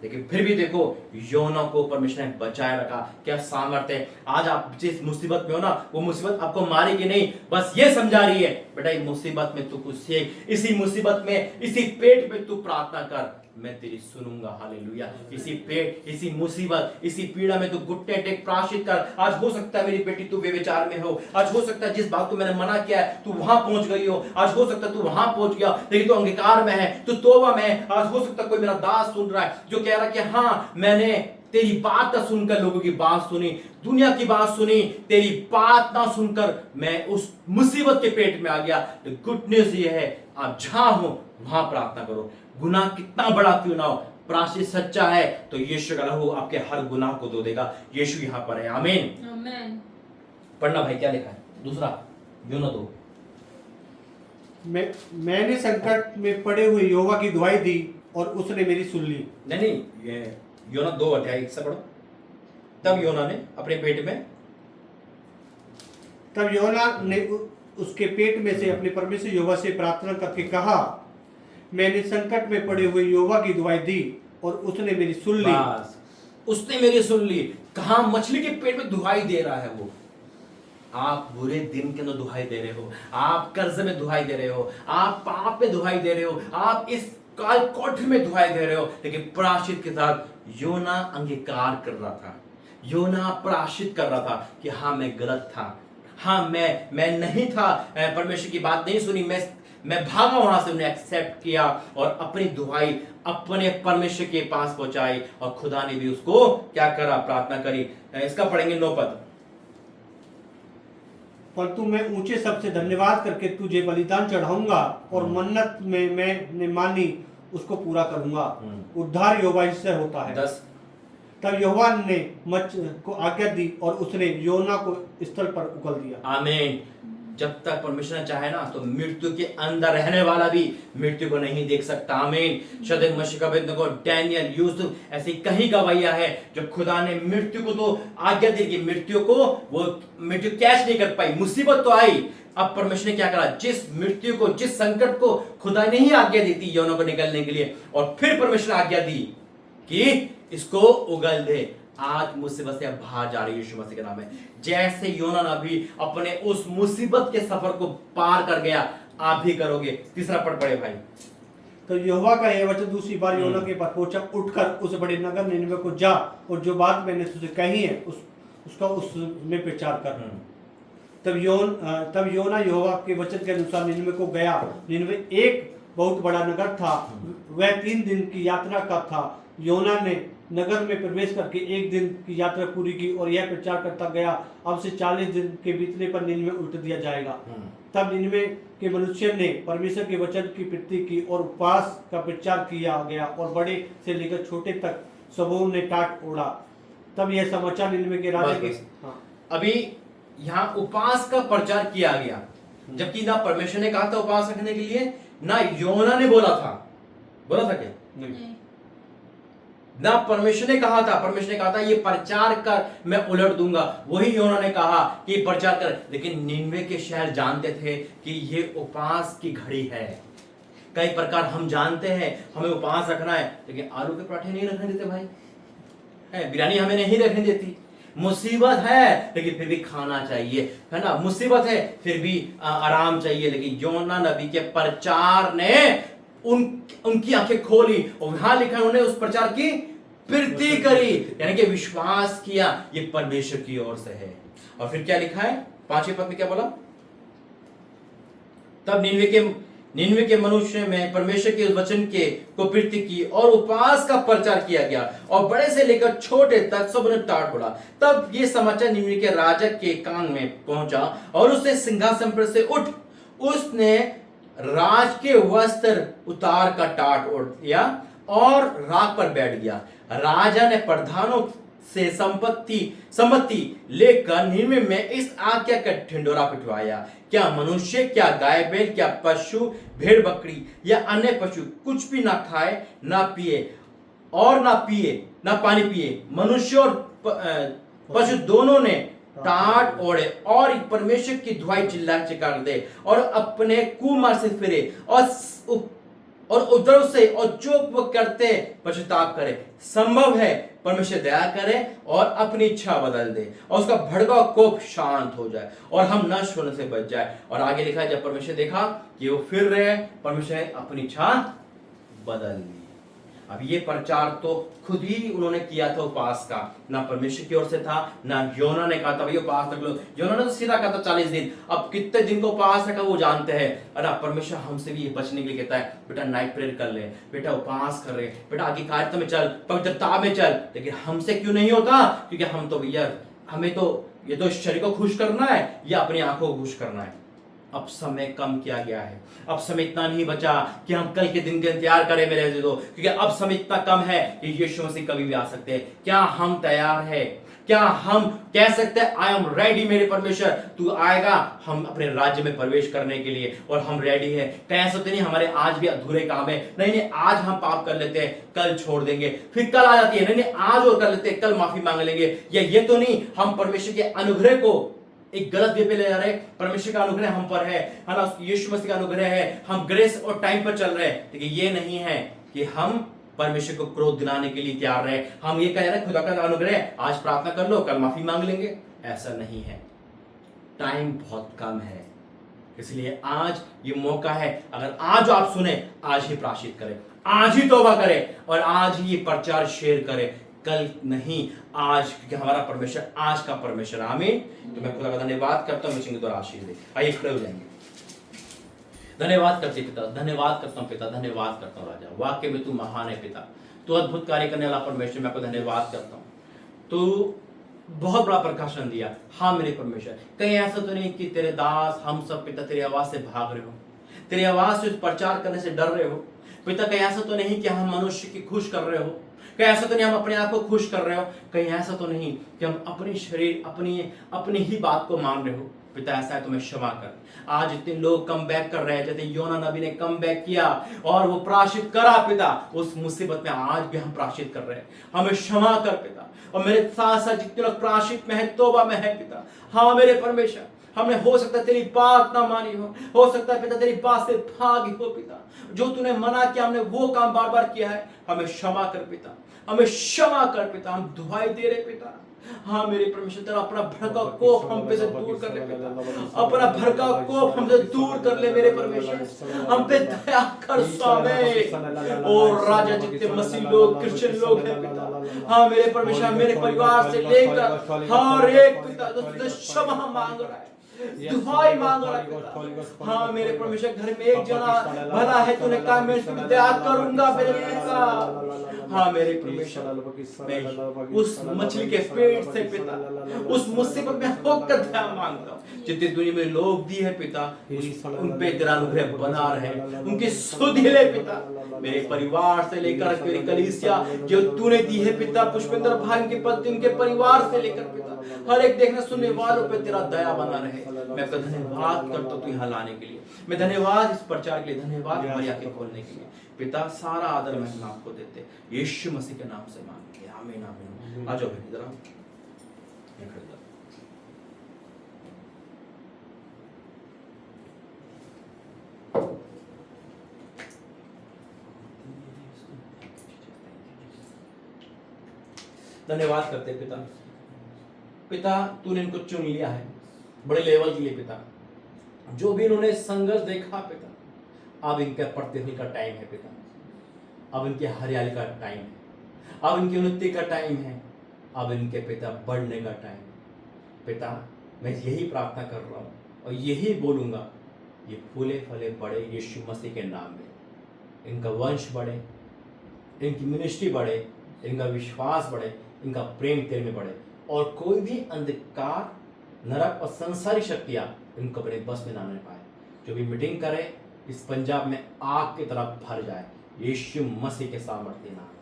Speaker 1: लेकिन फिर भी देखो योना को परमेश्वर ने बचाए रखा। क्या सामर्थ्य है। आज आप जिस मुसीबत में हो ना, वो मुसीबत आपको मारेगी नहीं, बस ये समझा रही है बेटा इस मुसीबत में तू कुछ सीख, इसी मुसीबत में, इसी पेट में तू प्रार्थना कर, मैं तेरी सुनूंगा। हालेलुया। इसी पेट, इसी मुसीबत, इसी पीड़ा में तू घुटने टेक प्रायश्चित कर। आज हो सकता है मेरी बेटी तू व्यभिचार में हो, आज हो सकता है जिस बात को मैंने मना किया है तू वहां पहुंच गई हो, आज हो सकता है तू वहां पहुंच गया, लेकिन तू अंगीकार में है, तू तौबा में है। आज हो सकता है कोई मेरा दास सुन रहा है जो कह रहा है कि हाँ मैंने तेरी बात ना सुनकर लोगों की बात सुनी, दुनिया की बात सुनी, तेरी बात ना सुनकर मैं उस मुसीबत के पेट में आ गया। तो गुड न्यूज़ ये है, आप जहां हो वहां प्रार्थना करो, गुनाह कितना बड़ा क्यों ना हो, प्रायश्चित सच्चा है तो यीशु का लहू आपके हर गुनाह को धो देगा। यीशु यहां पर है। आमीन।
Speaker 3: आमीन।
Speaker 1: पढ़ना भाई क्या लिखा है। दूसरा योना 2।
Speaker 2: मैंने संकट में पड़े हुए यहोवा की दुआई दी और उसने मेरी सुन ली।
Speaker 1: नहीं, ये योना 2 अध्याय 1 से पढ़ो। तब योना ने अपने पेट में,
Speaker 2: तब योना ने उसके पेट में से अपने परमेश्वर यहोवा से प्रार्थना करके कहा, मैंने संकट में पड़े हुए यहोवा की दुआई दी और उसने मेरी सुन ली।
Speaker 1: बस, उसने मेरी सुन ली। कहा मछली के पेट में दुहाई दे रहा है वो। आप बुरे दिन के अंदर दुहाई दे रहे हो, आप कर्ज में दुहाई दे रहे हो, आप पाप में दुहाई दे रहे हो, आप इस काल कोठरी में दुहाई दे रहे हो, लेकिन प्रायश्चित के साथ योना अंगीकार कर रहा था। योना प्रायश्चित कर रहा था कि हाँ मैं गलत था, हाँ मैं नहीं था, परमेश्वर की बात नहीं सुनी, मैं भागा वहां से, उन्हें एक्सेप्ट किया और अपनी दुहाई अपने परमेश्वर के पास पहुंचाई और खुदा ने भी उसको क्या करा, प्रार्थना करी। इसका पढ़ेंगे 9 पद।
Speaker 2: परंतु मैं ऊंचे सबसे धन्यवाद करके तुझे बलिदान चढ़ाऊंगा और मन्नत में मैंने मानी उसको पूरा करूंगा। उद्धार यहोवा से होता है।
Speaker 1: 10
Speaker 2: तब यहोवा ने मच्छ को आज्ञा दी और उसने योना को स्थल पर उगल दिया।
Speaker 1: आमीन। जब तक परमेश्वर ने चाहे ना तो मृत्यु के अंदर रहने वाला भी मृत्यु को नहीं देख सकता। आमीन। Shadrach Meshach Abednego, Daniel, Yusuf ऐसी कहीं गवाहियां है जो खुदा ने मृत्यु को तो आज्ञा दी कि मृत्यु को वो मृत्यु कैच नहीं कर पाई, मुसीबत तो आई। अब परमेश्वर ने क्या करा, जिस मृत्यु को, जिस संकट को खुदा ने ही आज्ञा दी थी योना को निकलने के लिए, और फिर परमेश्वर ने आज्ञा दी कि इसको उगल दे। आज मुसीबत से बाहर जा रही है यीशु मसीह के नाम में। जैसे योना नबी अपने उस मुसीबत के सफर को पार कर गया, आप भी करोगे। तीसरा पढ़ पड़े भाई।
Speaker 2: तो यहोवा का यह वचन दूसरी बार योना के पास पहुंचा, उठकर उस बड़े नगर निनवे को जा और जो बात मैंने तुझे कही है उसका उसमें प्रचार कर। तब योना यहोवा के वचन के अनुसार निनवे को गया। निनवे एक बहुत बड़ा नगर था, वह 3 दिन की यात्रा का था। योना ने नगर में प्रवेश करके 1 दिन की यात्रा पूरी की और यह प्रचार करता गया, अब से 40 दिन के बीतने पर निनवे उल्ट दिया जाएगा। तब निनवे के मनुष्य ने परमेश्वर के वचन की प्रीति की और उपवास का प्रचार किया गया और बड़े से लेकर छोटे तक सबों ने टाट ओढ़ा। तब यह समाचार निनवे के राजा के
Speaker 1: अभी यहाँ उपवास का प्रचार किया गया, जबकि ना परमेश्वर ने कहा था उपवास रखने के लिए, ना योना ने बोला था क्या?
Speaker 2: नहीं।
Speaker 1: ना परमेश्वर ने कहा था। परमेश्वर ने कहा था ये प्रचार कर, मैं उलट दूंगा। वही योना ने कहा कि प्रचार कर, लेकिन निनवे के शहर जानते थे कि ये उपवास की घड़ी है। कई प्रकार हम जानते हैं हमें उपवास रखना है, लेकिन आलू के पराठे नहीं रखने देते भाई, बिरयानी हमें नहीं रखने देती। मुसीबत है लेकिन फिर भी खाना चाहिए, है ना। मुसीबत है फिर भी आराम चाहिए। लेकिन योना नबी के प्रचार ने उनकी आंखें खोली और वहां लिखा उन्होंने उस प्रचार की प्रीति करी, यानी कि विश्वास किया ये परमेश्वर की ओर से है। और फिर क्या लिखा है 5वें पद में, क्या बोला? तब निनवे के मनुष्य में परमेश्वर के वचन को प्रीति की और उपवास का प्रचार किया गया और बड़े से लेकर छोटे तक सब ने टाट पड़ा। तब ये समाचार निनवे के राजा के कान में पहुंचा और उसने सिंहासन पर से उठ उसने राज के वस्त्र उतार का टाट ओढ़ दिया और राख पर बैठ गया। राजा ने प्रधानों से सम्मति लेकर निनवे में इस आज्ञा का ढिंडोरा पिटवाया, क्या मनुष्य, क्या गाय बैल, क्या पशु भेड़ बकरी या अन्य पशु कुछ भी ना खाए ना पिए और ना पानी पिए। मनुष्य और पशु दोनों ने टाट ओढ़े और परमेश्वर की दुहाई चिल्ला दे और अपने कुमार्ग से फिरे और उद्रव से और जो वो करते पश्चाताप करे। संभव है परमेश्वर दया करे और अपनी इच्छा बदल दे और उसका भड़का कोप शांत हो जाए और हम नष्ट होने से बच जाए। और आगे लिखा है जब परमेश्वर देखा कि वो फिर रहे, परमेश्वर ने अपनी इच्छा बदल दी। अब ये प्रचार तो खुद ही उन्होंने किया था उपवास का, ना परमेश्वर की ओर से था, ना योना ने कहा था भाई उपवास रख लो। योना ने तो सीधा कहा था 40 दिन। अब कितने दिन को उपवास रखा वो जानते हैं। अरे परमेश्वर हमसे भी ये बचने के लिए कहता है बेटा नाइट प्रेयर कर ले, बेटा उपवास कर ले, बेटा आगे कार्य में चल, पवित्रता में चल। लेकिन हमसे क्यों नहीं होता? क्योंकि हम तो भैया हमें तो ये तो शरीर को खुश करना है या अपनी आंखों को खुश करना है। अब समय कम किया गया है, अब समय इतना नहीं बचा कि हम कल के दिन का इंतजार करें मेरे दोस्तों, क्योंकि अब समय इतना कम है कि यीशु मसीह कभी भी आ सकते हैं। क्या हम तैयार हैं? क्या हम कह सकते हैं आई एम रेडी मेरे परमेश्वर, तू आएगा हम अपने राज्य में प्रवेश करने के लिए और हम रेडी है। कहीं ऐसा तो नहीं हमारे आज भी अधूरे काम है, नहीं आज हम पाप कर लेते हैं कल छोड़ देंगे, फिर कल आ जाती है, नहीं आज और कर लेते हैं कल माफी मांग लेंगे, या ये तो नहीं हम परमेश्वर के अनुग्रह को एक गलत वे पे ले जा रहे हैं। परमेश्वर का अनुग्रह हम पर है ना, यीशु मसीह का अनुग्रह है, हम ग्रेस और टाइम पर चल रहे हैं। लेकिन ये नहीं है कि हम परमेश्वर को क्रोध दिलाने के लिए तैयार रहे, हम ये कह रहे हैं खुदा का अनुग्रह आज प्रार्थना कर लो कल माफी मांग लेंगे, ऐसा नहीं है। टाइम बहुत कम है, इसलिए आज ये मौका है, अगर आज आप सुने आज ही प्रायश्चित करें, आज ही तौबा करें और आज ही ये प्रचार शेयर करें, कल नहीं आज, क्योंकि हमारा परमेश्वर आज का परमेश्वर। आमीन। तो मैं खुदा का धन्यवाद करता हूँ, मिशन द्वारा आशीष दे। आइए खड़े हो जाएंगे। धन्यवाद करते पिता, धन्यवाद करता हूँ पिता, धन्यवाद करता हूँ राजा, वाकई में तू महान है पिता, तू अद्भुत कार्य करने वाला परमेश्वर, मैं आपको धन्यवाद करता हूँ। तू बहुत बड़ा प्रकाशन दिया। हाँ मेरे परमेश्वर, कहीं ऐसा तो नहीं कि तेरे दास हम सब पिता तेरी आवाज से भाग रहे हो, तेरी आवाज से प्रचार करने से डर रहे हो पिता, कहीं ऐसा तो नहीं कि हम मनुष्य की खुश कर रहे हो, कहीं ऐसा तो नहीं हम अपने आप को खुश कर रहे हो, कहीं ऐसा तो नहीं कि हम अपनी शरीर अपनी ही बात को मान रहे हो पिता, ऐसा है तो मैं क्षमा कर। आज इतने लोग कम बैक कर रहे हैं, जैसे योना नबी ने कम बैक किया और वो प्रायश्चित करा पिता, उस मुसीबत में आज भी हम प्रायश्चित कर रहे हैं, हमें क्षमा कर पिता। और मेरे साथ साथ जितने लोग प्रायश्चित में है, तौबा में है पिता, हाँ मेरे परमेश्वर, हमने हो सकता है तेरी बात ना मानी हो सकता है पिता तेरी बात से भागी हो पिता, जो तूने मना किया हमने वो काम बार बार किया है, हमें क्षमा कर पिता, हमें क्षमा कर पिता, हम दुहाई दे रहे पिता। हाँ मेरे परमेश्वर, तेरा अपना भड़का कोप हम पे से दूर कर ले पिता, अपना भड़का कोप हमसे दूर कर ले मेरे परमेश्वर, हम पे दया कर स्वामी। और राजा जितने मसीह लोग क्रिश्चियन लोग हैं पिता, हाँ मेरे परमेश्वर, मेरे परिवार से लेकर हर एक पिता जो तुझसे क्षमा मांग रहा है, दुहाई मांग रहा है पिता, हाँ मेरे परमेश्वर, घर में एक जना भला है, तूने कहा मैं इसकी दया करूंगा मेरे पिता। हाँ मेरे परमेश्वर, उस मछली के पेट से पिता, उस मुसीबत में होकर दया मांगता हूँ। जितनी दुनिया में लोग दी है पिता, उन पे तेरा अनुग्रह बना रहे, उनकी सुधि ले पिता, मेरे परिवार से लेकर मेरी कलीसिया जो तूने दी है पिता, पुष्पेंद्र भाई के पति उनके परिवार से लेकर पिता, हर एक देखने सुनने वालों पे तेरा दया बना रहे। मैं आपका धन्यवाद करता हूँ तू यहाँ लाने के लिए, मैं धन्यवाद इस प्रचार के लिए, धन्यवाद हमारी आंखें खोलने के लिए पिता, सारा आदर मैं आपको देते यीशु मसीह के नाम से मांगते हैं, आमीन आमीन। आ जाओ बेटी जरा धन्यवाद करते पिता, पिता तूने इनको चुन लिया है बड़े लेवल के लिए पिता, जो भी इन्होंने संघर्ष देखा पिता, अब इनका प्रतिफल का टाइम है पिता, अब इनके हरियाली का टाइम है, अब इनकी उन्नति का टाइम है, अब इनके पिता बढ़ने का टाइम पिता। मैं यही प्रार्थना कर रहा हूँ और यही बोलूँगा, ये फूले फले बढ़े यीशु मसीह के नाम में, इनका वंश बढ़े, इनकी मिनिस्ट्री बढ़े, इनका विश्वास बढ़े, इनका प्रेम तेरे में बढ़े, और कोई भी अंधकार नरक और संसारी शक्तियाँ इनको अपने बस में ना ले पाए। जो भी मीटिंग करे इस पंजाब में आग की तरफ भर जाए यीशु मसीह के सामर्थ्य नाम।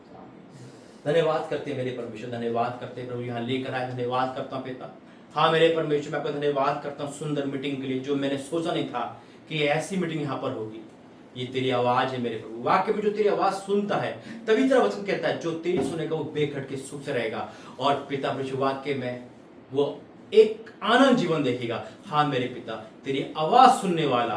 Speaker 1: धन्यवाद करते हैं मेरे परमेश्वर, धन्यवाद करते हैं प्रभु यहाँ लेकर आए, धन्यवाद करता हूँ पिता। हाँ मेरे परमेश्वर, मैं आपका धन्यवाद करता हूँ सुंदर मीटिंग के लिए, जो मैंने सोचा नहीं था कि ऐसी मीटिंग यहाँ पर होगी। ये तेरी आवाज है मेरे प्रभु, वाक्य में जो तेरी आवाज सुनता है, तभी तेरा वचन कहता है जो तेरी सुनेगा वो बेखट के सुख से रहेगा, और पिता परमेश्वर वाक्य में वो एक आनंद जीवन देखेगा। हाँ मेरे पिता, तेरी आवाज सुनने वाला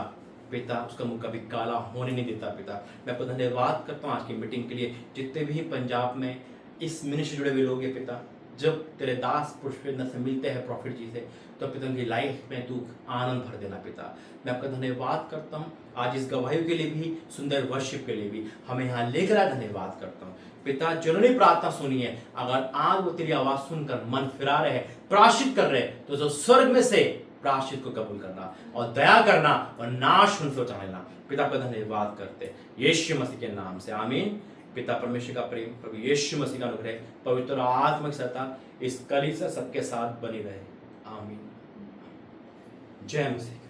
Speaker 1: पिता उसका मुंह कभी काला होने नहीं देता पिता। मैं आपको धन्यवाद करता हूँ आज की मीटिंग के लिए, जितने भी पंजाब में इस मिनिस्ट्री जुड़े हुए लोग हैं पिता, जब तेरे दास पुष्पेंद्र से मिलते हैं प्रॉफिट जी से, तो पिता उनकी लाइफ में तू आनंद भर देना पिता। मैं आपका धन्यवाद करता हूँ आज इस गवाही के लिए भी, सुंदर वर्शिप के लिए भी, हमें यहाँ लेकर आए, धन्यवाद करता हूँ पिता। जिन्होंने प्रार्थना सुनी है, अगर आज वो तेरी आवाज सुनकर मन फिरा रहे, प्रायश्चित कर रहे, तो जो स्वर्ग में से प्रायश्चित को कबूल करना और दया करना और नाश उनसे बचाना पिता का धन्यवाद करते यीशु मसीह के नाम से, आमीन। पिता परमेश्वर का प्रेम, प्रभु यीशु मसीह का अनुग्रह, पवित्र आत्मा की सत्ता इस कलीसिया सबके साथ बनी रहे, आमीन। जय मसीह।